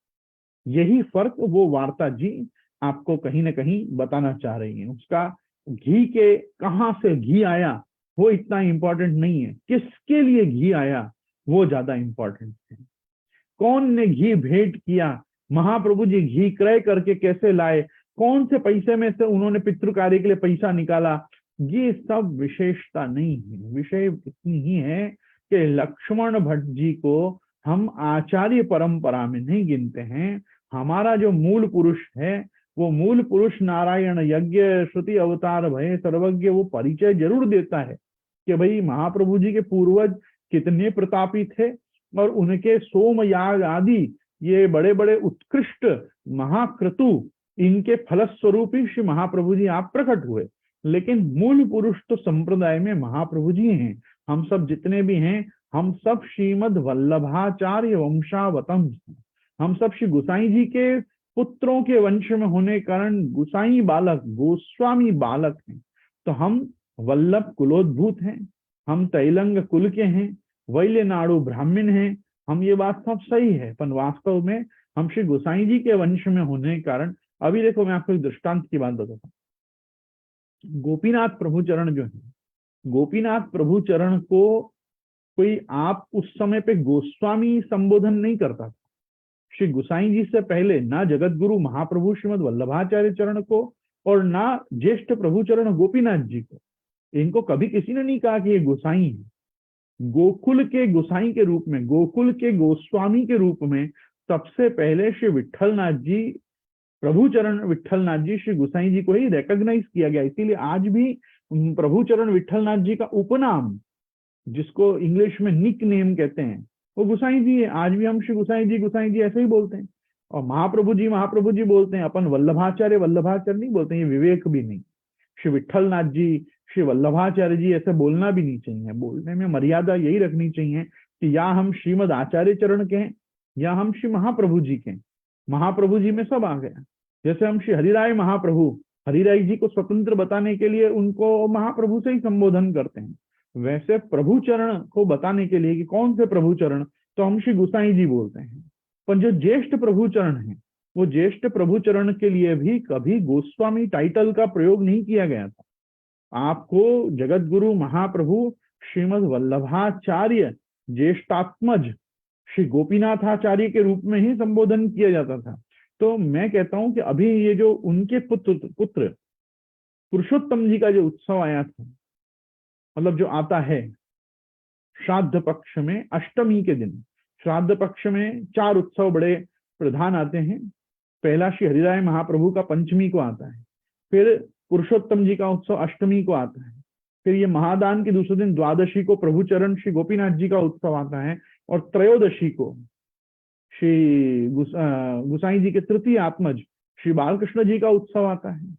Speaker 1: यही फर्क वो वार्ता जी आपको कहीं ना कहीं बताना चाह रही है। उसका घी के कहां से घी आया वो इतना इंपॉर्टेंट नहीं है, किसके लिए घी आया वो ज्यादा इंपॉर्टेंट है। कौन ने घी भेंट किया, महाप्रभु जी घी क्रय करके कैसे लाए, कौन से पैसे में से उन्होंने पितृ कार्य के लिए पैसा निकाला, ये सब विशेषता नहीं है। विषय इतनी ही है कि लक्ष्मण भट्ट जी को हम आचार्य परंपरा में नहीं गिनते हैं। हमारा जो मूल पुरुष है, वो मूल पुरुष नारायण यज्ञ श्रुति अवतार भय सर्वज्ञ, वो परिचय जरूर देता है कि भाई महाप्रभु जी के पूर्वज कितने प्रतापी थे, और उनके सोम याग आदि ये बड़े बड़े उत्कृष्ट महाक्रतु, इनके फलस्वरूप ही श्री महाप्रभु जी आप प्रकट हुए। लेकिन मूल पुरुष तो संप्रदाय में महाप्रभु जी हैं। हम सब जितने भी हैं, हम सब श्रीमद वल्लभाचार्य वंशावतम, हम सब श्री गोसाई जी के पुत्रों के वंश में होने कारण गोसाई बालक, गोस्वामी बालक हैं। तो हम वल्लभ कुलोद्भूत हैं, हम तैलंग कुल के हैं, वैल्य नाड़ु ब्राह्मण हैं, हम ये बात सब सही है, पर वास्तव में हम श्री गोसाई जी के वंश में होने के कारण, अभी देखो मैं आपको एक दृष्टांत की बात बताता हूँ। गोपीनाथ प्रभु चरण जो है, गोपीनाथ प्रभु चरण को कोई आप उस समय पे गोस्वामी संबोधन नहीं करता था। श्री गोसाई जी से पहले ना जगत गुरु महाप्रभु श्रीमद वल्लभाचार्य चरण को और ना ज्येष्ठ प्रभु चरण गोपीनाथ जी को, इनको कभी किसी ने नहीं कहा कि ये गोसाई है। गोकुल के गोसाई के रूप में, गोकुल के गोस्वामी के रूप में सबसे पहले श्री विट्ठलनाथ जी, प्रभु चरण विट्ठलनाथ जी, श्री गोसाई जी को ही रिकॉग्नाइज किया गया। इसीलिए आज भी प्रभु चरण विट्ठलनाथ जी का उपनाम, जिसको इंग्लिश में निक नेम कहते हैं, वो गोसाई जी है। आज भी हम श्री गोसाई जी ऐसे ही बोलते हैं। और महाप्रभु जी बोलते हैं, अपन वल्लभाचार्य नहीं बोलते हैं, ये विवेक भी नहीं। श्री विट्ठलनाथ जी, श्री वल्लभाचार्य जी ऐसे बोलना भी नहीं चाहिए। बोलने में मर्यादा यही रखनी चाहिए कि या हम श्रीमद आचार्य चरण के हैं या हम श्री महाप्रभु जी के। महाप्रभु जी में सब आ गया। जैसे हम श्री हरिराय महाप्रभु, हरिराय जी को स्वतंत्र बताने के लिए उनको महाप्रभु से ही संबोधन करते हैं, वैसे प्रभु चरण को बताने के लिए कि कौन से प्रभु चरण, तो हम श्री गोसाई जी बोलते हैं। पर जो ज्येष्ठ प्रभु चरण है, वो ज्येष्ठ प्रभु चरण के लिए भी कभी गोस्वामी टाइटल का प्रयोग नहीं किया गया था। आपको जगत गुरु महाप्रभु श्रीमद वल्लभाचार्य ज्येष्ठात्मज श्री गोपीनाथाचार्य के रूप में ही संबोधन किया जाता था। तो मैं कहता हूं कि अभी ये जो उनके पुत्र पुरुषोत्तम जी का जो उत्सव आया था, मतलब जो आता है श्राद्ध पक्ष में अष्टमी के दिन, श्राद्ध पक्ष में 4 उत्सव बड़े प्रधान आते हैं। पहला श्री हरिराय महाप्रभु का पंचमी को आता है, फिर पुरुषोत्तम जी का उत्सव अष्टमी को आता है, फिर ये महादान के दूसरे दिन द्वादशी को प्रभु चरण श्री गोपीनाथ जी का उत्सव आता है, और त्रयोदशी को श्री गोसाई जी के तृतीय आत्मज श्री बालकृष्ण जी का उत्सव आता है।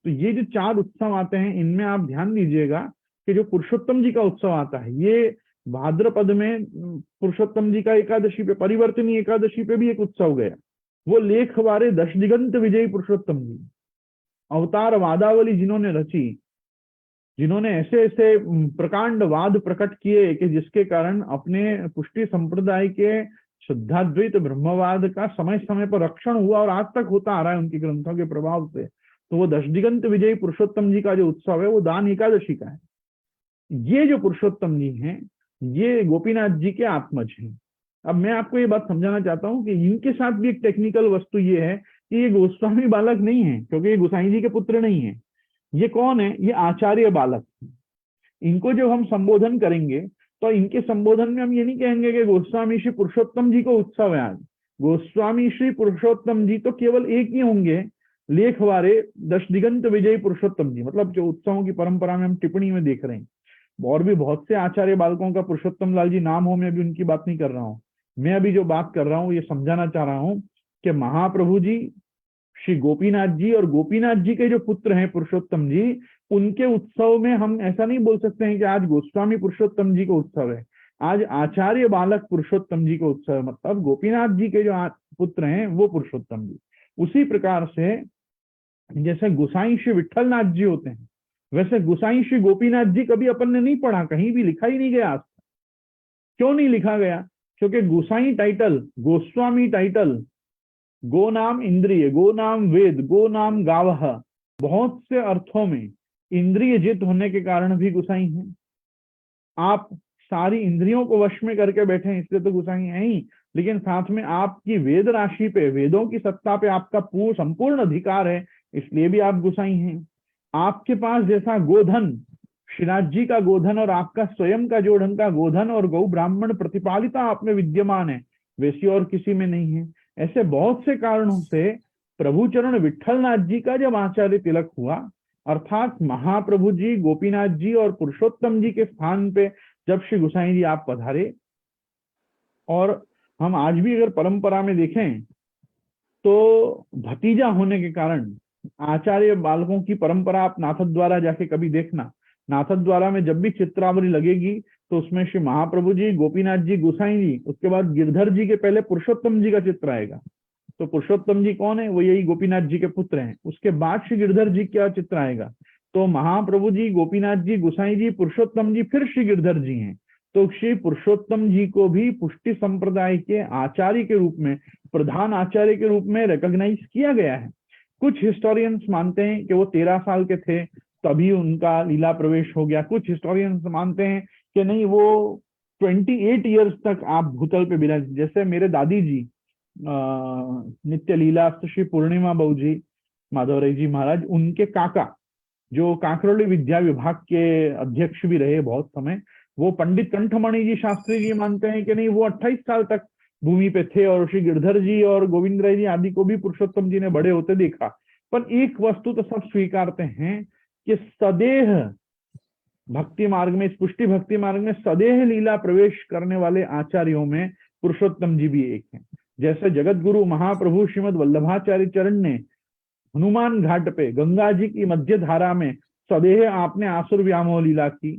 Speaker 1: तो ये जो 4 उत्सव आते हैं, इनमें आप ध्यान दीजिएगा कि जो पुरुषोत्तम जी का उत्सव आता है, ये भाद्रपद में पुरुषोत्तम जी का एकादशी पे, परिवर्तनी एकादशी पे भी एक उत्सव गया। वो लेख वारे दश दिगंत विजयी पुरुषोत्तम जी, अवतार वादावली जिन्होंने रची, जिन्होंने ऐसे ऐसे प्रकांड वाद प्रकट किए कि जिसके कारण अपने पुष्टि संप्रदाय के शुद्धाद्वैत ब्रह्मवाद का समय समय पर रक्षण हुआ और आज तक होता आ रहा है उनके ग्रंथों के प्रभाव से। तो वो दश दिगंत विजयी पुरुषोत्तम जी का जो उत्सव है, वो दान एकादशी का है। ये जो पुरुषोत्तम जी हैं, ये गोपीनाथ जी के आत्मज हैं। अब मैं आपको ये बात समझाना चाहता हूं कि इनके साथ भी एक टेक्निकल वस्तु ये है कि ये गोस्वामी बालक नहीं है, क्योंकि ये गोसाई जी के पुत्र नहीं है। ये कौन है? ये आचार्य बालक। इनको जब हम संबोधन करेंगे तो इनके संबोधन में हम ये नहीं कहेंगे कि गोस्वामी श्री पुरुषोत्तम जी को उत्सव है आज। गोस्वामी श्री पुरुषोत्तम जी तो केवल एक ही होंगे, लेखवारे दश दिगंत विजयी पुरुषोत्तम जी, मतलब जो उत्सवों की परंपरा में हम टिप्पणी में देख रहे हैं। और भी बहुत से आचार्य बालकों का पुरुषोत्तम लाल जी नाम हो, मैं अभी उनकी बात नहीं कर रहा हूँ। मैं अभी जो बात कर रहा हूँ ये समझाना चाह रहा हूँ कि महाप्रभु जी, श्री गोपीनाथ जी और गोपीनाथ जी के जो पुत्र हैं पुरुषोत्तम जी, उनके उत्सव में हम ऐसा नहीं बोल सकते हैं कि आज गोस्वामी पुरुषोत्तम जी को उत्सव है, आज आचार्य बालक पुरुषोत्तम जी को उत्सव है। मतलब गोपीनाथ जी के जो पुत्र हैं वो पुरुषोत्तम जी। उसी प्रकार से जैसे गोसाई श्री विट्ठलनाथ जी होते हैं, वैसे गोसाई श्री गोपीनाथ जी कभी अपन ने नहीं पढ़ा, कहीं भी लिखा ही नहीं गया आज तक। क्यों नहीं लिखा गया? क्योंकि गोसाई टाइटल, गोस्वामी टाइटल, गो नाम इंद्रिय, गो नाम वेद, गो नाम गावह, बहुत से अर्थों में इंद्रिय जित होने के कारण भी गोसाई हैं। आप सारी इंद्रियों को वश में करके बैठे हैं, इसलिए तो गोसाई हैं ही, लेकिन साथ में आपकी वेद राशि पे, वेदों की सत्ता पे आपका संपूर्ण अधिकार है, इसलिए भी आप गोसाई हैं। आपके पास जैसा गोधन, श्रीनाथ जी का गोधन और आपका स्वयं का जो ढंग का गोधन और गौ ब्राह्मण प्रतिपालिता आप में विद्यमान है, वैसी और किसी में नहीं है। ऐसे बहुत से कारणों से प्रभु चरण विट्ठलनाथ जी का जब आचार्य तिलक हुआ, अर्थात महाप्रभु जी, गोपीनाथ जी और पुरुषोत्तम जी के स्थान पे जब श्री गोसाई जी आप पधारे, और हम आज भी अगर परंपरा में देखें तो भतीजा होने के कारण आचार्य बालकों की परंपरा, आप नाथद द्वारा जाके कभी देखना, नाथद द्वारा में जब भी चित्रावली लगेगी तो उसमें श्री महाप्रभु जी, गोपीनाथ जी, गोसाई जी, उसके बाद गिरधर जी के पहले पुरुषोत्तम जी का चित्र आएगा। तो पुरुषोत्तम जी कौन है? वो यही गोपीनाथ जी के पुत्र हैं। उसके बाद श्री गिरधर जी का चित्र आएगा। तो महाप्रभु जी, गोपीनाथ जी, गोसाई जी, पुरुषोत्तम जी, फिर श्री गिरधर जी हैं। तो श्री पुरुषोत्तम जी को भी पुष्टि संप्रदाय के आचार्य के रूप में, प्रधान आचार्य के रूप में रिकॉग्नाइज किया गया है। कुछ हिस्टोरियंस मानते हैं कि वो 13 साल के थे तभी उनका लीला प्रवेश हो गया। कुछ हिस्टोरियंस मानते हैं कि नहीं, वो 28 ईयर्स तक आप भूतल पे विराज। जैसे मेरे दादी जी नित्य लीला श्री पूर्णिमा बहू जी माधवराय जी महाराज, उनके काका जो काकरोली विद्या विभाग के अध्यक्ष भी रहे बहुत समय, वो पंडित कंठमणि जी शास्त्री जी मानते हैं कि नहीं, वो 28 साल तक भूमि पे थे और श्री गिरधर जी और गोविंद राय जी आदि को भी पुरुषोत्तम जी ने बड़े होते देखा। पर एक वस्तु तो सब स्वीकारते हैं कि सदेह भक्ति मार्ग में, इस पुष्टि भक्ति मार्ग में सदेह लीला प्रवेश करने वाले आचार्यों में पुरुषोत्तम जी भी एक हैं। जैसे जगत गुरु महाप्रभु श्रीमद वल्लभाचार्य चरण ने हनुमान घाट पे गंगा जी की मध्य धारा में सदेह आपने आसुर व्यामोह लीला की।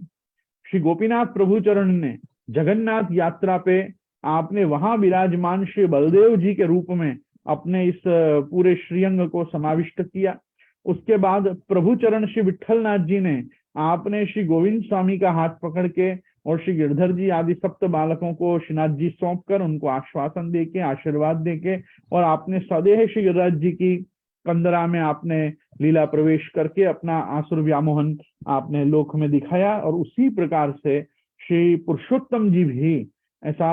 Speaker 1: श्री गोपीनाथ प्रभु चरण ने जगन्नाथ यात्रा पे आपने वहां विराजमान श्री बलदेव जी के रूप में अपने इस पूरे श्रीअंग को समाविष्ट किया। उसके बाद प्रभु चरण श्री विट्ठलनाथ जी ने आपने श्री गोविंद स्वामी का हाथ पकड़ के और श्री गिरधर जी आदि सप्त बालकों को श्रीनाथ जी सौंप कर उनको आश्वासन देके, आशीर्वाद देके, और आपने सदैह श्री गिरिराज जी की कंदरा में आपने लीला प्रवेश करके अपना आसुर व्यामोहन आपने लोक में दिखाया। और उसी प्रकार से श्री पुरुषोत्तम जी भी ऐसा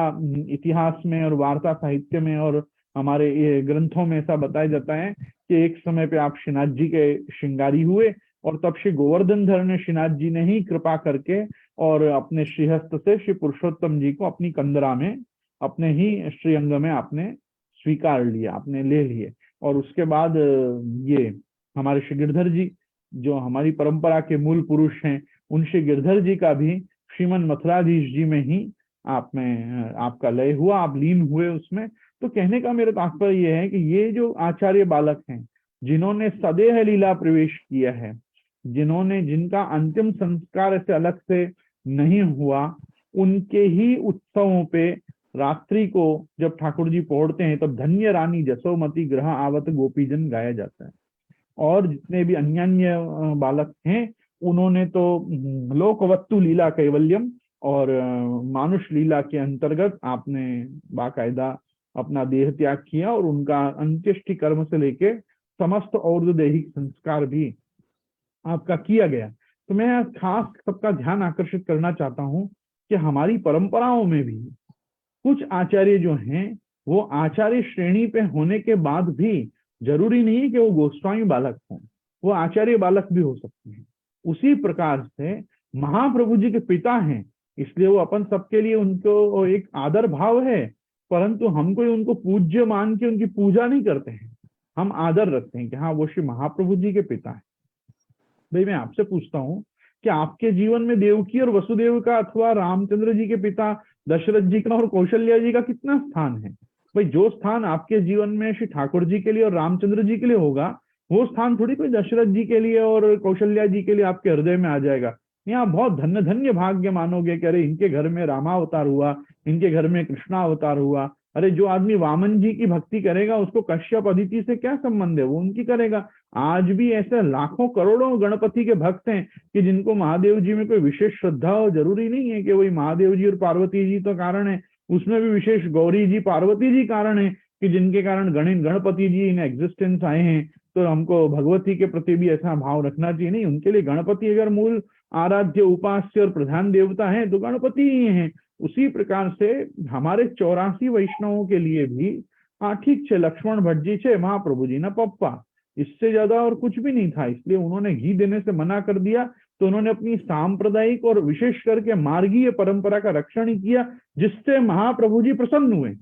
Speaker 1: इतिहास में और वार्ता साहित्य में और हमारे ये ग्रंथों में ऐसा बताया जाता है कि एक समय पे आप श्रीनाथ जी के श्रृंगारी हुए और तब श्री गोवर्धन धर ने श्रीनाथ जी ने ही कृपा करके और अपने श्रीहस्त से श्री पुरुषोत्तम जी को अपनी कंदरा में, अपने ही श्रीअंग में आपने स्वीकार लिया, आपने ले लिए। और उसके बाद ये हमारे श्री गिरधर जी जो हमारी परंपरा के मूल पुरुष हैं, उन श्री गिरधर जी का भी श्रीमन मथुराधीश जी में ही आप में आपका लय हुआ, आप लीन हुए उसमें। तो कहने का मेरा तात्पर्य यह है कि ये जो आचार्य बालक हैं जिन्होंने सदेह लीला प्रवेश किया है, जिनका अंतिम संस्कार ऐसे अलग से नहीं हुआ, उनके ही उत्सवों पे रात्रि को जब ठाकुर जी पहुंचते हैं तब धन्य रानी जसोमती ग्रह आवत गोपीजन गाया जाता है। और जितने भी अन्य बालक हैं उन्होंने तो लोकवत्तु लीला कैवल्यम और मानुष लीला के अंतर्गत आपने बाकायदा अपना देह त्याग किया और उनका अंत्येष्टि कर्म से लेके समस्त और दैहिक संस्कार भी आपका किया गया। तो मैं खास सबका ध्यान आकर्षित करना चाहता हूं कि हमारी परंपराओं में भी कुछ आचार्य जो हैं वो आचार्य श्रेणी पे होने के बाद भी जरूरी नहीं है कि वो गोस्वामी बालक हों, वो आचार्य बालक भी हो सकते हैं। उसी प्रकार से महाप्रभु जी के पिता हैं, इसलिए वो अपन सबके लिए उनको एक आदर भाव है, परंतु हम कोई उनको पूज्य मान के उनकी पूजा नहीं करते हैं, हम आदर रखते हैं कि हाँ वो श्री महाप्रभु जी के पिता है। भाई मैं आपसे पूछता हूँ कि आपके जीवन में देवकी और वसुदेव का अथवा रामचंद्र जी के पिता दशरथ जी का और कौशल्या जी का कितना स्थान है? भाई जो स्थान आपके जीवन में श्री ठाकुर जी के लिए और रामचंद्र जी के लिए होगा, वो स्थान थोड़ी कोई दशरथ जी के लिए और कौशल्या जी के लिए आपके हृदय में आ जाएगा। यहाँ बहुत धन्य धन्य भाग्य मानोगे कि अरे इनके घर में रामावतार हुआ, इनके घर में कृष्णावतार हुआ। अरे जो आदमी वामन जी की भक्ति करेगा उसको कश्यप अदिति से क्या संबंध है, वो उनकी करेगा। आज भी ऐसे लाखों करोड़ों गणपति के भक्त हैं कि जिनको महादेव जी में कोई विशेष श्रद्धा हो। जरूरी नहीं है कि वही महादेव जी और पार्वती जी तो कारण है, उसमें भी विशेष गौरी जी पार्वती जी कारण है कि जिनके कारण गणपति जी इन एग्जिस्टेंस आए हैं। तो हमको भगवती के प्रति भी ऐसा भाव रखना चाहिए। नहीं, उनके लिए गणपति अगर मूल आराध्य उपास्य और प्रधान देवता है तो गणपति ही हैं। उसी प्रकार से हमारे 84 वैष्णवों के लिए भी ठीक छे लक्ष्मण भट्ट जी छे महाप्रभु जी ना पप्पा, इससे ज्यादा और कुछ भी नहीं था। इसलिए उन्होंने घी देने से मना कर दिया, तो उन्होंने अपनी सांप्रदायिक और विशेष करके मार्गीय परंपरा का रक्षण ही किया, जिससे महाप्रभु जी प्रसन्न हुए।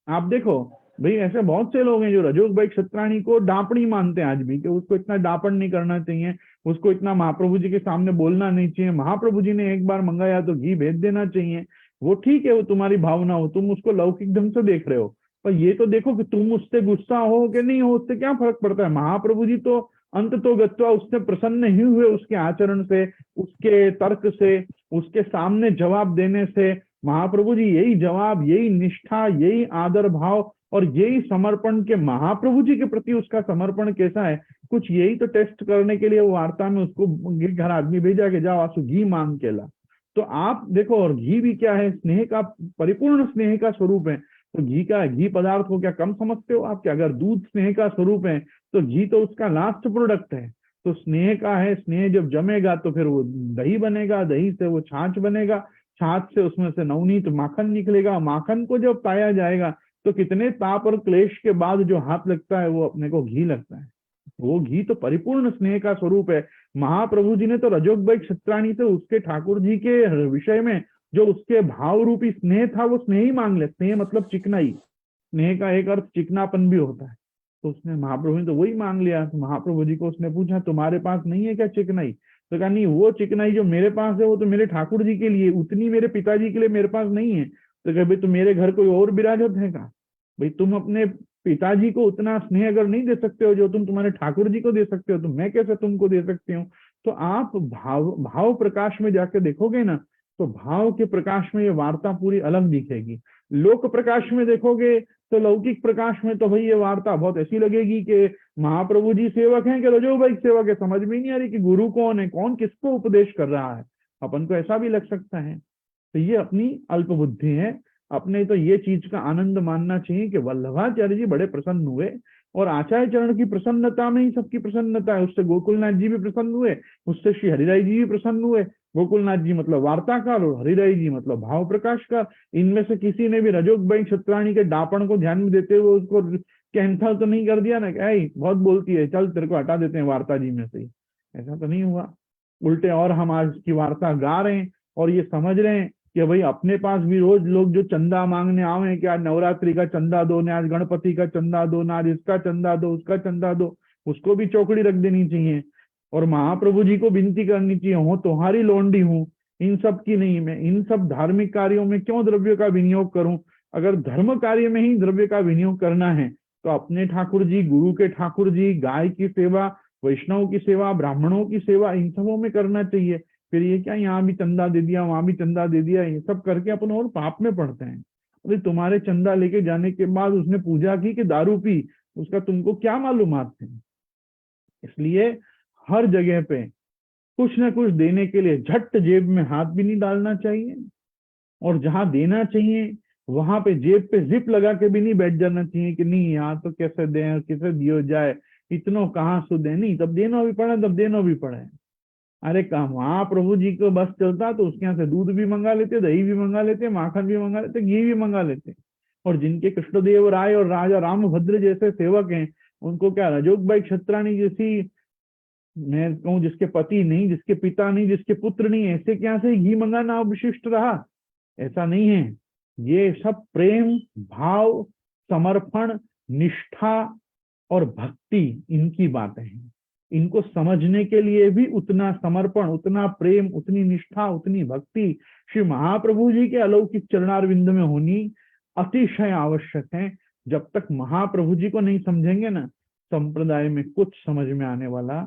Speaker 1: आप देखो भाई ऐसे बहुत से लोग हैं जो रजोग भाई क्षत्राणी को डांपणी मानते हैं आज भी, कि उसको इतना डांपण नहीं करना चाहिए, उसको इतना महाप्रभु जी के सामने बोलना नहीं चाहिए, महाप्रभु जी ने एक बार मंगाया तो घी भेज देना चाहिए। वो ठीक है, वो तुम्हारी भावना हो, तुम उसको लौकिक ढंग से देख रहे हो, पर ये तो देखो कि तुम उससे गुस्सा हो कि नहीं हो, उससे क्या फर्क पड़ता है। महाप्रभु जी तो अंत तो गत्वा उससे प्रसन्न ही हुए, उसके आचरण से, उसके तर्क से, उसके सामने जवाब देने से। महाप्रभु जी यही जवाब, यही निष्ठा, यही आदर भाव और यही समर्पण के महाप्रभु जी के प्रति उसका समर्पण कैसा है, कुछ यही तो टेस्ट करने के लिए वो वार्ता में उसको घर आदमी भेजा कि जाओ आंसू घी मांग के ला। तो आप देखो, और घी भी क्या है, स्नेह का, परिपूर्ण स्नेह का स्वरूप है। तो घी पदार्थ को क्या कम समझते हो आप? क्या अगर दूध स्नेह का स्वरूप है तो घी तो उसका लास्ट प्रोडक्ट है। तो स्नेह का है, स्नेह जब जमेगा तो फिर वो दही बनेगा, दही से वो छाछ बनेगा, छाछ से उसमें से नवनीत माखन निकलेगा, माखन को जब पाया जाएगा तो कितने ताप और क्लेश के बाद जो हाथ लगता है वो अपने को घी लगता है। वो घी तो परिपूर्ण स्नेह का स्वरूप है। महाप्रभु जी ने तो रजोगबई क्षत्राणी से उसके ठाकुर जी के विषय में जो उसके भाव रूपी स्नेह था वो स्नेह ही मांग ले। स्नेह मतलब चिकनाई, स्नेह का एक अर्थ चिकनापन भी होता है। तो उसने, महाप्रभु ने तो वही मांग लिया। तो महाप्रभु जी को उसने पूछा तुम्हारे पास नहीं है क्या चिकनाई? तो कहा नहीं, वो चिकनाई जो मेरे पास है वो तो मेरे ठाकुर जी के लिए, उतनी मेरे पिताजी के लिए मेरे पास नहीं है। तो कहा भाई, तो मेरे घर कोई और विराजत है का? भाई तुम अपने पिताजी को उतना स्नेह अगर नहीं दे सकते हो जो तुम तुम्हारे ठाकुर जी को दे सकते हो, तो मैं कैसे तुमको दे सकती हूँ? तो आप भाव भाव प्रकाश में जाके देखोगे ना, तो भाव के प्रकाश में ये वार्ता पूरी अलग दिखेगी। लोक प्रकाश में देखोगे तो, लौकिक प्रकाश में तो भाई ये वार्ता बहुत ऐसी लगेगी कि महाप्रभु जी सेवक हैं कि रजोगबई सेवक है, समझ में नहीं आ रही कि गुरु कौन है, कौन किसको उपदेश कर रहा है। अपन को ऐसा भी लग सकता है। तो ये अपनी अल्प बुद्धि है। अपने तो ये चीज का आनंद मानना चाहिए कि वल्लभाचार्य जी बड़े प्रसन्न हुए, और आचार्य चरण की प्रसन्नता में ही सबकी प्रसन्नता है। उससे गोकुलनाथ जी भी प्रसन्न हुए, उससे श्री हरिराय जी भी प्रसन्न हुए। गोकुलनाथ जी मतलब वार्ताकार और हरिराय जी मतलब भाव प्रकाश का। इनमें से किसी ने भी रजोगबई क्षत्राणी के दापण को ध्यान में देते हुए उसको कैंसल तो नहीं कर दिया ना, कि बहुत बोलती है, चल तेरे को हटा देते हैं वार्ता जी में से ही। ऐसा तो नहीं हुआ। उल्टे और हम आज की वार्ता गा रहे हैं और ये समझ रहे हैं कि भाई अपने पास भी रोज लोग जो चंदा मांगने आवे कि आज नवरात्रि का चंदा दो, ने आज गणपति का चंदा दो, ना आज इसका चंदा दो, उसका चंदा दो, उसको भी चौकड़ी रख देनी चाहिए। और महाप्रभु जी को विनती करनी चाहिए, हो तुम्हारी लोंडी हूँ, इन सब की नहीं, मैं इन सब धार्मिक कार्यों में क्यों द्रव्य का विनियोग करूं? अगर धर्म कार्य में ही द्रव्य का विनियोग करना है तो अपने ठाकुर जी, गुरु के ठाकुर जी, गाय की सेवा, वैष्णव की सेवा, ब्राह्मणों की सेवा, इन सबों में करना चाहिए। फिर ये क्या यहाँ भी चंदा दे दिया, वहां भी चंदा दे दिया, ये सब करके अपन और पाप में पड़ते हैं। अरे तुम्हारे चंदा लेके जाने के बाद उसने पूजा की कि दारू पी, उसका तुमको क्या मालूमात है? इसलिए हर जगह पे कुछ ना कुछ देने के लिए झट जेब में हाथ भी नहीं डालना चाहिए, और जहां देना चाहिए वहां पे जेब पे जिप लगा के भी नहीं बैठ जाना चाहिए कि नहीं यहाँ तो कैसे दें, कैसे दियो जाए, इतनो कहाँ सु दे, नहीं तब देना भी पड़े, तब देना भी पड़े। अरे कहा वहां प्रभु जी को बस चलता तो उसके यहाँ से दूध भी मंगा लेते, दही भी मंगा लेते, माखन भी मंगा लेते, घी भी मंगा लेते। और जिनके कृष्णदेव राय और राजा रामभद्र जैसे सेवक हैं, उनको क्या रजोगबई क्षत्राणी जैसी, मैं कहूँ जिसके पति नहीं, जिसके पिता नहीं, जिसके पुत्र नहीं, ऐसे क्या से घी मंगाना विशिष्ट रहा? ऐसा नहीं है। ये सब प्रेम, भाव, समर्पण, निष्ठा और भक्ति, इनकी बातें हैं। इनको समझने के लिए भी उतना समर्पण, उतना प्रेम, उतनी निष्ठा, उतनी भक्ति श्री महाप्रभु जी के अलौकिक चरणारविंद में होनी अतिशय आवश्यक है। जब तक महाप्रभु जी को नहीं समझेंगे ना, संप्रदाय में कुछ समझ में आने वाला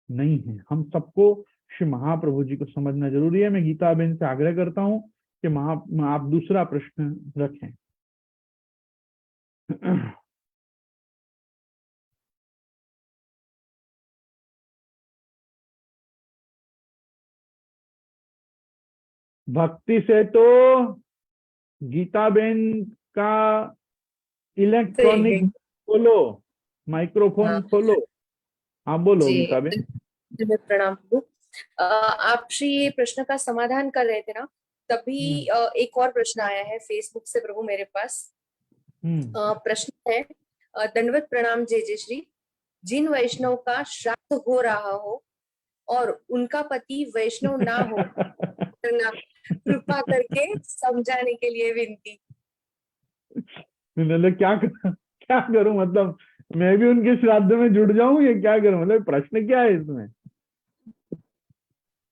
Speaker 1: नहीं है। हम सबको श्री महाप्रभु जी को समझना जरूरी है। मैं गीता बहन से आग्रह करता हूँ कि आप दूसरा प्रश्न रखें। भक्ति से तो गीता बहन का
Speaker 2: सही
Speaker 1: इलेक्ट्रॉनिक
Speaker 2: है।
Speaker 1: खोलो, माइक्रोफोन
Speaker 2: हाँ
Speaker 1: खोलो। हाँ बोलो
Speaker 2: जी,
Speaker 1: गीता बहन।
Speaker 2: प्रणाम प्रभु। आप श्री ये प्रश्न का समाधान कर रहे थे ना, तभी
Speaker 1: हम्म
Speaker 2: एक और प्रश्न आया है फेसबुक से प्रभु मेरे पास।
Speaker 1: हम्म
Speaker 2: प्रश्न है, दंडवत प्रणाम जय जय श्री। जिन वैष्णव का श्राद्ध हो रहा हो और उनका पति वैष्णव ना हो, ना, कृपा करके समझाने के लिए विनती।
Speaker 1: मतलब क्या करूं? मतलब मैं भी उनके श्राद्ध में जुड़ जाऊं या क्या करूं? मतलब प्रश्न क्या है इसमें?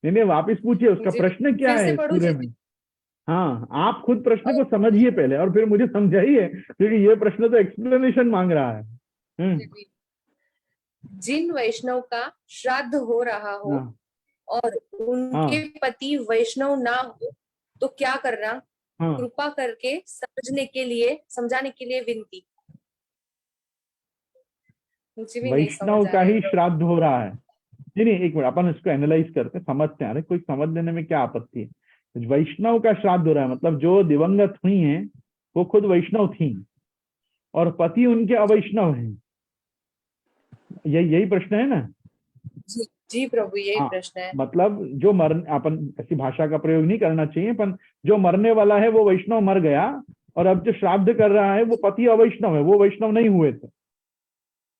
Speaker 1: नहीं नहीं, वापिस पूछिए, उसका
Speaker 2: जी,
Speaker 1: प्रश्न क्या
Speaker 2: फिर
Speaker 1: है
Speaker 2: से
Speaker 1: इस
Speaker 2: पढ़ू
Speaker 1: पूरे
Speaker 2: जी।
Speaker 1: में? हाँ, आप खुद प्रश्न को समझिए पहले और फिर मुझे समझाइए, क्योंकि ये प्रश्न तो एक्सप्लेनेशन मांग रहा है।
Speaker 2: जिन वैष्णव का श्राद्ध हो रहा हो
Speaker 1: हाँ
Speaker 2: और उनके
Speaker 1: हाँ
Speaker 2: पति वैष्णव ना हो, तो क्या करना?
Speaker 1: हाँ।
Speaker 2: कृपा करके समझाने के लिए विनती। मुझे भी नहीं
Speaker 1: वैष्णव
Speaker 2: समझ आ
Speaker 1: का
Speaker 2: रहा है
Speaker 1: ही
Speaker 2: प्रभु।
Speaker 1: श्राद्ध हो रहा है। नहीं नहीं, एक मिनट, अपन इसको एनालाइज करते, समझते हैं। अरे कोई समझ लेने में क्या आपत्ति है? वैष्णव का श्राद्ध हो रहा है, मतलब जो दिवंगत हुई हैं वो खुद वैष्णव थी और पति उनके अवैष्णव हैं। यही प्रश्न है ना?
Speaker 2: जी जी प्रभु, यही
Speaker 1: हाँ,
Speaker 2: प्रश्न है।
Speaker 1: मतलब जो अपन ऐसी भाषा का प्रयोग नहीं करना चाहिए, पर जो मरने वाला है वो वैष्णव मर गया और अब जो श्राद्ध कर रहा है वो पति अवैष्णव है, वो वैष्णव नहीं हुए थे,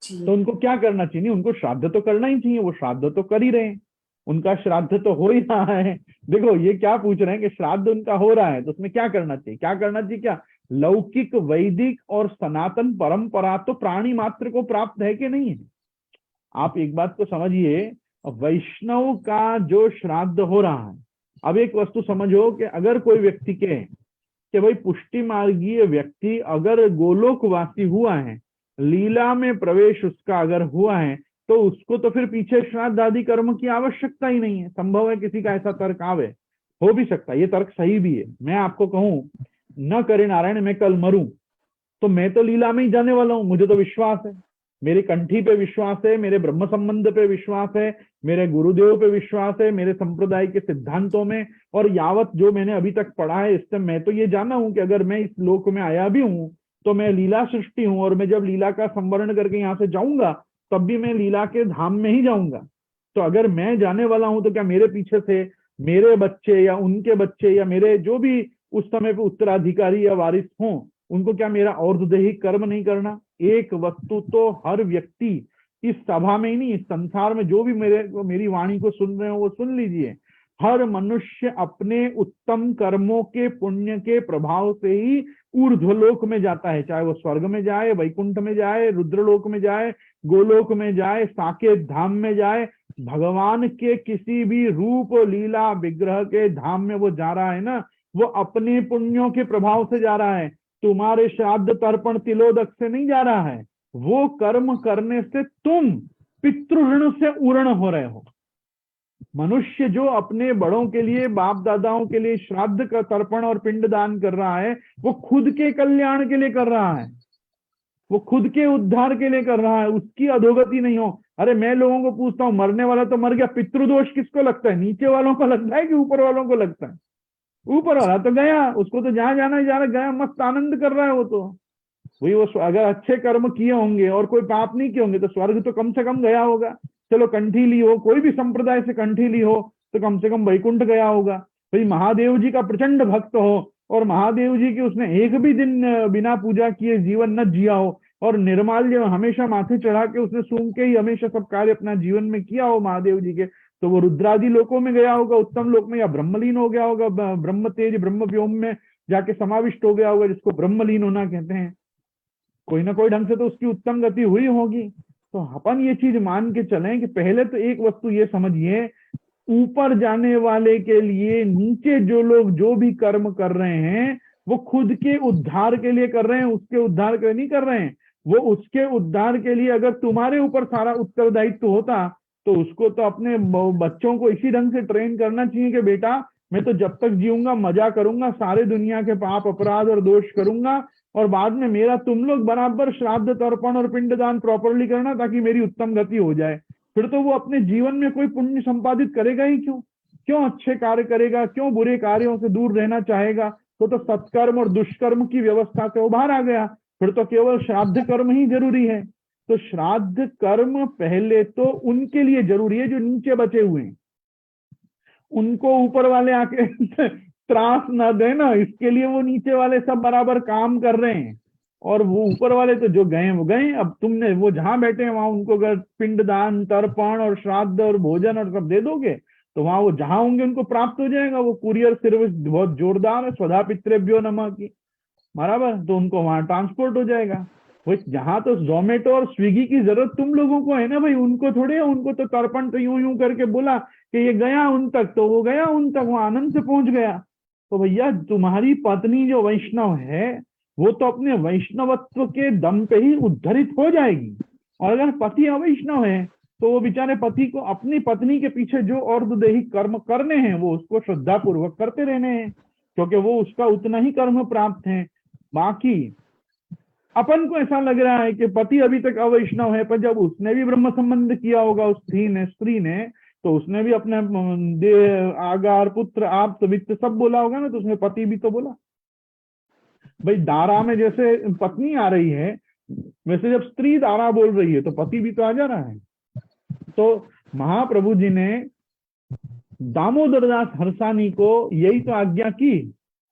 Speaker 2: जी
Speaker 1: तो उनको क्या करना चाहिए? उनको श्राद्ध तो करना ही चाहिए, वो श्राद्ध तो कर ही रहे हैं, उनका श्राद्ध तो हो ही रहा है। देखो ये क्या पूछ रहे हैं कि श्राद्ध उनका हो रहा है तो उसमें क्या करना चाहिए? क्या करना चाहिए? क्या लौकिक वैदिक और सनातन परंपरा तो प्राणी मात्र को प्राप्त है कि नहीं है? आप एक बात को समझिए, वैष्णव का जो श्राद्ध हो रहा है, अब एक वस्तु समझो कि अगर कोई व्यक्ति के कि भाई पुष्टि मार्गीय व्यक्ति अगर गोलोकवासी हुआ है, लीला में प्रवेश उसका अगर हुआ है, तो उसको तो फिर पीछे श्राद्ध आदि कर्म की आवश्यकता ही नहीं है। संभव है किसी का ऐसा तर्क आवे, हो भी सकता है, ये तर्क सही भी है। मैं आपको कहूं न करे नारायण मैं कल मरूं, तो मैं तो लीला में ही जाने वाला हूं, मुझे तो विश्वास है, मेरी कंठी पे विश्वास है, मेरे ब्रह्म संबंध पे विश्वास है, मेरे गुरुदेव पे विश्वास है, मेरे संप्रदाय के सिद्धांतों में, और यावत जो मैंने अभी तक पढ़ा है इससे मैं तो ये जाना हूं कि अगर मैं इस लोक में आया भी हूं तो मैं लीला सृष्टि हूं, और मैं जब लीला का संवरण करके यहाँ से जाऊंगा तब भी मैं लीला के धाम में ही जाऊंगा। तो अगर मैं जाने वाला हूं तो क्या मेरे पीछे से मेरे बच्चे या उनके बच्चे या मेरे जो भी उस समय पे उत्तराधिकारी या वारिस हों, उनको क्या मेरा और दैहिक कर्म नहीं करना? एक वस्तु तो हर व्यक्ति इस सभा में ही नहीं, इस संसार में जो भी मेरी वाणी को सुन रहे हो वो सुन लीजिए, हर मनुष्य अपने उत्तम कर्मों के पुण्य के प्रभाव से ही ऊर्ध्वलोक में जाता है, चाहे वो स्वर्ग में जाए, वैकुंठ में जाए, रुद्रलोक में जाए, गोलोक में जाए, साकेत धाम में जाए, भगवान के किसी भी रूप लीला विग्रह के धाम में वो जा रहा है ना, वो अपने पुण्यों के प्रभाव से जा रहा है। तुम्हारे श्राद्ध तर्पण तिलोदक से नहीं जा रहा है, वो कर्म करने से तुम पितृऋण से उर्ण हो रहे हो। मनुष्य जो अपने बड़ों के लिए, बाप दादाओं के लिए श्राद्ध का तर्पण और पिंडदान कर रहा है, वो खुद के कल्याण के लिए कर रहा है, वो खुद के उद्धार के लिए कर रहा है, उसकी अधोगति नहीं हो। अरे मैं लोगों को पूछता हूं, मरने वाला तो मर गया, पितृदोष किसको लगता है? नीचे वालों को लगता है कि ऊपर वालों को लगता है? ऊपर वाला तो गया, उसको तो जहां जाना है जाना, गया, मस्त आनंद कर रहा है वो तो। वही वो अगर अच्छे कर्म किए होंगे और कोई पाप नहीं किए होंगे तो स्वर्ग तो कम से कम गया होगा। चलो कंठी ली हो, कोई भी संप्रदाय से कंठी ली हो तो कम से कम वैकुंठ गया होगा। भाई महादेव जी का प्रचंड भक्त हो और महादेव जी की उसने एक भी दिन बिना पूजा किए जीवन न जिया हो, और निर्माल्य हमेशा माथे चढ़ा के उसने सूंघ के ही हमेशा सब कार्य अपना जीवन में किया हो महादेव जी के, तो वो रुद्रादि लोकों में गया होगा, उत्तम लोक में, या ब्रह्मलीन हो गया होगा, ब्रह्म तेज ब्रह्म व्योम में जाके समाविष्ट हो गया होगा, जिसको ब्रह्मलीन होना कहते हैं। कोई ना कोई ढंग से तो उसकी उत्तम गति हुई होगी। तो अपन ये चीज मान के चलें कि पहले तो एक वस्तु ये समझिए, ऊपर जाने वाले के लिए नीचे जो लोग जो भी कर्म कर रहे हैं वो खुद के उद्धार के लिए कर रहे हैं, उसके उद्धार के लिए नहीं कर रहे हैं। वो उसके उद्धार के लिए, अगर तुम्हारे ऊपर सारा उत्तरदायित्व होता तो उसको तो अपने बच्चों को इसी ढंग से ट्रेन करना चाहिए कि बेटा मैं तो जब तक जीऊंगा मजा करूंगा, सारे दुनिया के पाप अपराध और दोष करूंगा, और बाद में मेरा तुम लोग बराबर श्राद्ध तर्पण और पिंडदान प्रॉपरली करना ताकि मेरी उत्तम गति हो जाए। फिर तो वो अपने जीवन में कोई पुण्य संपादित करेगा ही क्यों? क्यों अच्छे कार्य करेगा? क्यों बुरे कार्यों से दूर रहना चाहेगा? तो सत्कर्म और दुष्कर्म की व्यवस्था से उबार आ गया। फिर तो केवल श्राद्ध कर्म ही जरूरी है। तो श्राद्ध कर्म पहले तो उनके लिए जरूरी है जो नीचे बचे हुए हैं, उनको ऊपर वाले आके त्रास ना दे ना, इसके लिए वो नीचे वाले सब बराबर काम कर रहे हैं, और वो ऊपर वाले तो जो गए वो गए। अब तुमने वो जहां बैठे हैं वहां उनको अगर पिंडदान तर्पण और श्राद्ध और भोजन और सब दे दोगे तो वहां वो जहां होंगे उनको प्राप्त हो जाएगा। वो कुरियर सर्विस बहुत जोरदार है, स्वधा पितृभ्यो नमः की, बराबर, तो उनको वहां ट्रांसपोर्ट हो जाएगा। वो जहां तो जोमेटो और स्विगी की जरूरत तुम लोगों को है ना भाई, उनको थोड़े, उनको तो तर्पण तो यूं यूं करके बोला कि ये गया उन तक तो वो गया उन तक, वो आनंद से पहुंच गया। तो भैया तुम्हारी पत्नी जो वैष्णव है वो तो अपने वैष्णवत्व के दम पे ही उद्धरित हो जाएगी, और अगर पति अवैष्णव है तो वो बेचारे पति को, अपनी पत्नी के पीछे जो और दैहिक कर्म करने हैं वो उसको श्रद्धा पूर्वक करते रहने हैं, क्योंकि वो उसका उतना ही कर्म प्राप्त है। बाकी अपन को ऐसा लग रहा है कि पति अभी तक अवैष्णव है, पर जब उसने भी ब्रह्म संबंध किया होगा उस स्त्री ने तो उसने भी अपने आगार, पुत्र, आप, वित्त सब बोला होगा ना, तो उसने पति भी तो बोला। भाई दारा में जैसे पत्नी आ रही है, वैसे जब स्त्री दारा बोल रही है तो पति भी तो आ जा रहा है। तो महाप्रभु जी ने दामोदर दास हरसानी को यही तो आज्ञा की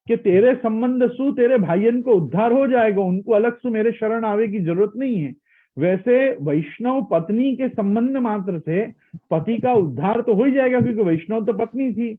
Speaker 1: कि तेरे संबंध सु तेरे भाइयन को उद्धार हो जाएगा, उनको अलग से मेरे शरण आवे की जरूरत नहीं है। वैसे वैष्णव पत्नी के संबंध मात्र से पति का उद्धार तो हो ही जाएगा, क्योंकि वैष्णव तो पत्नी थी।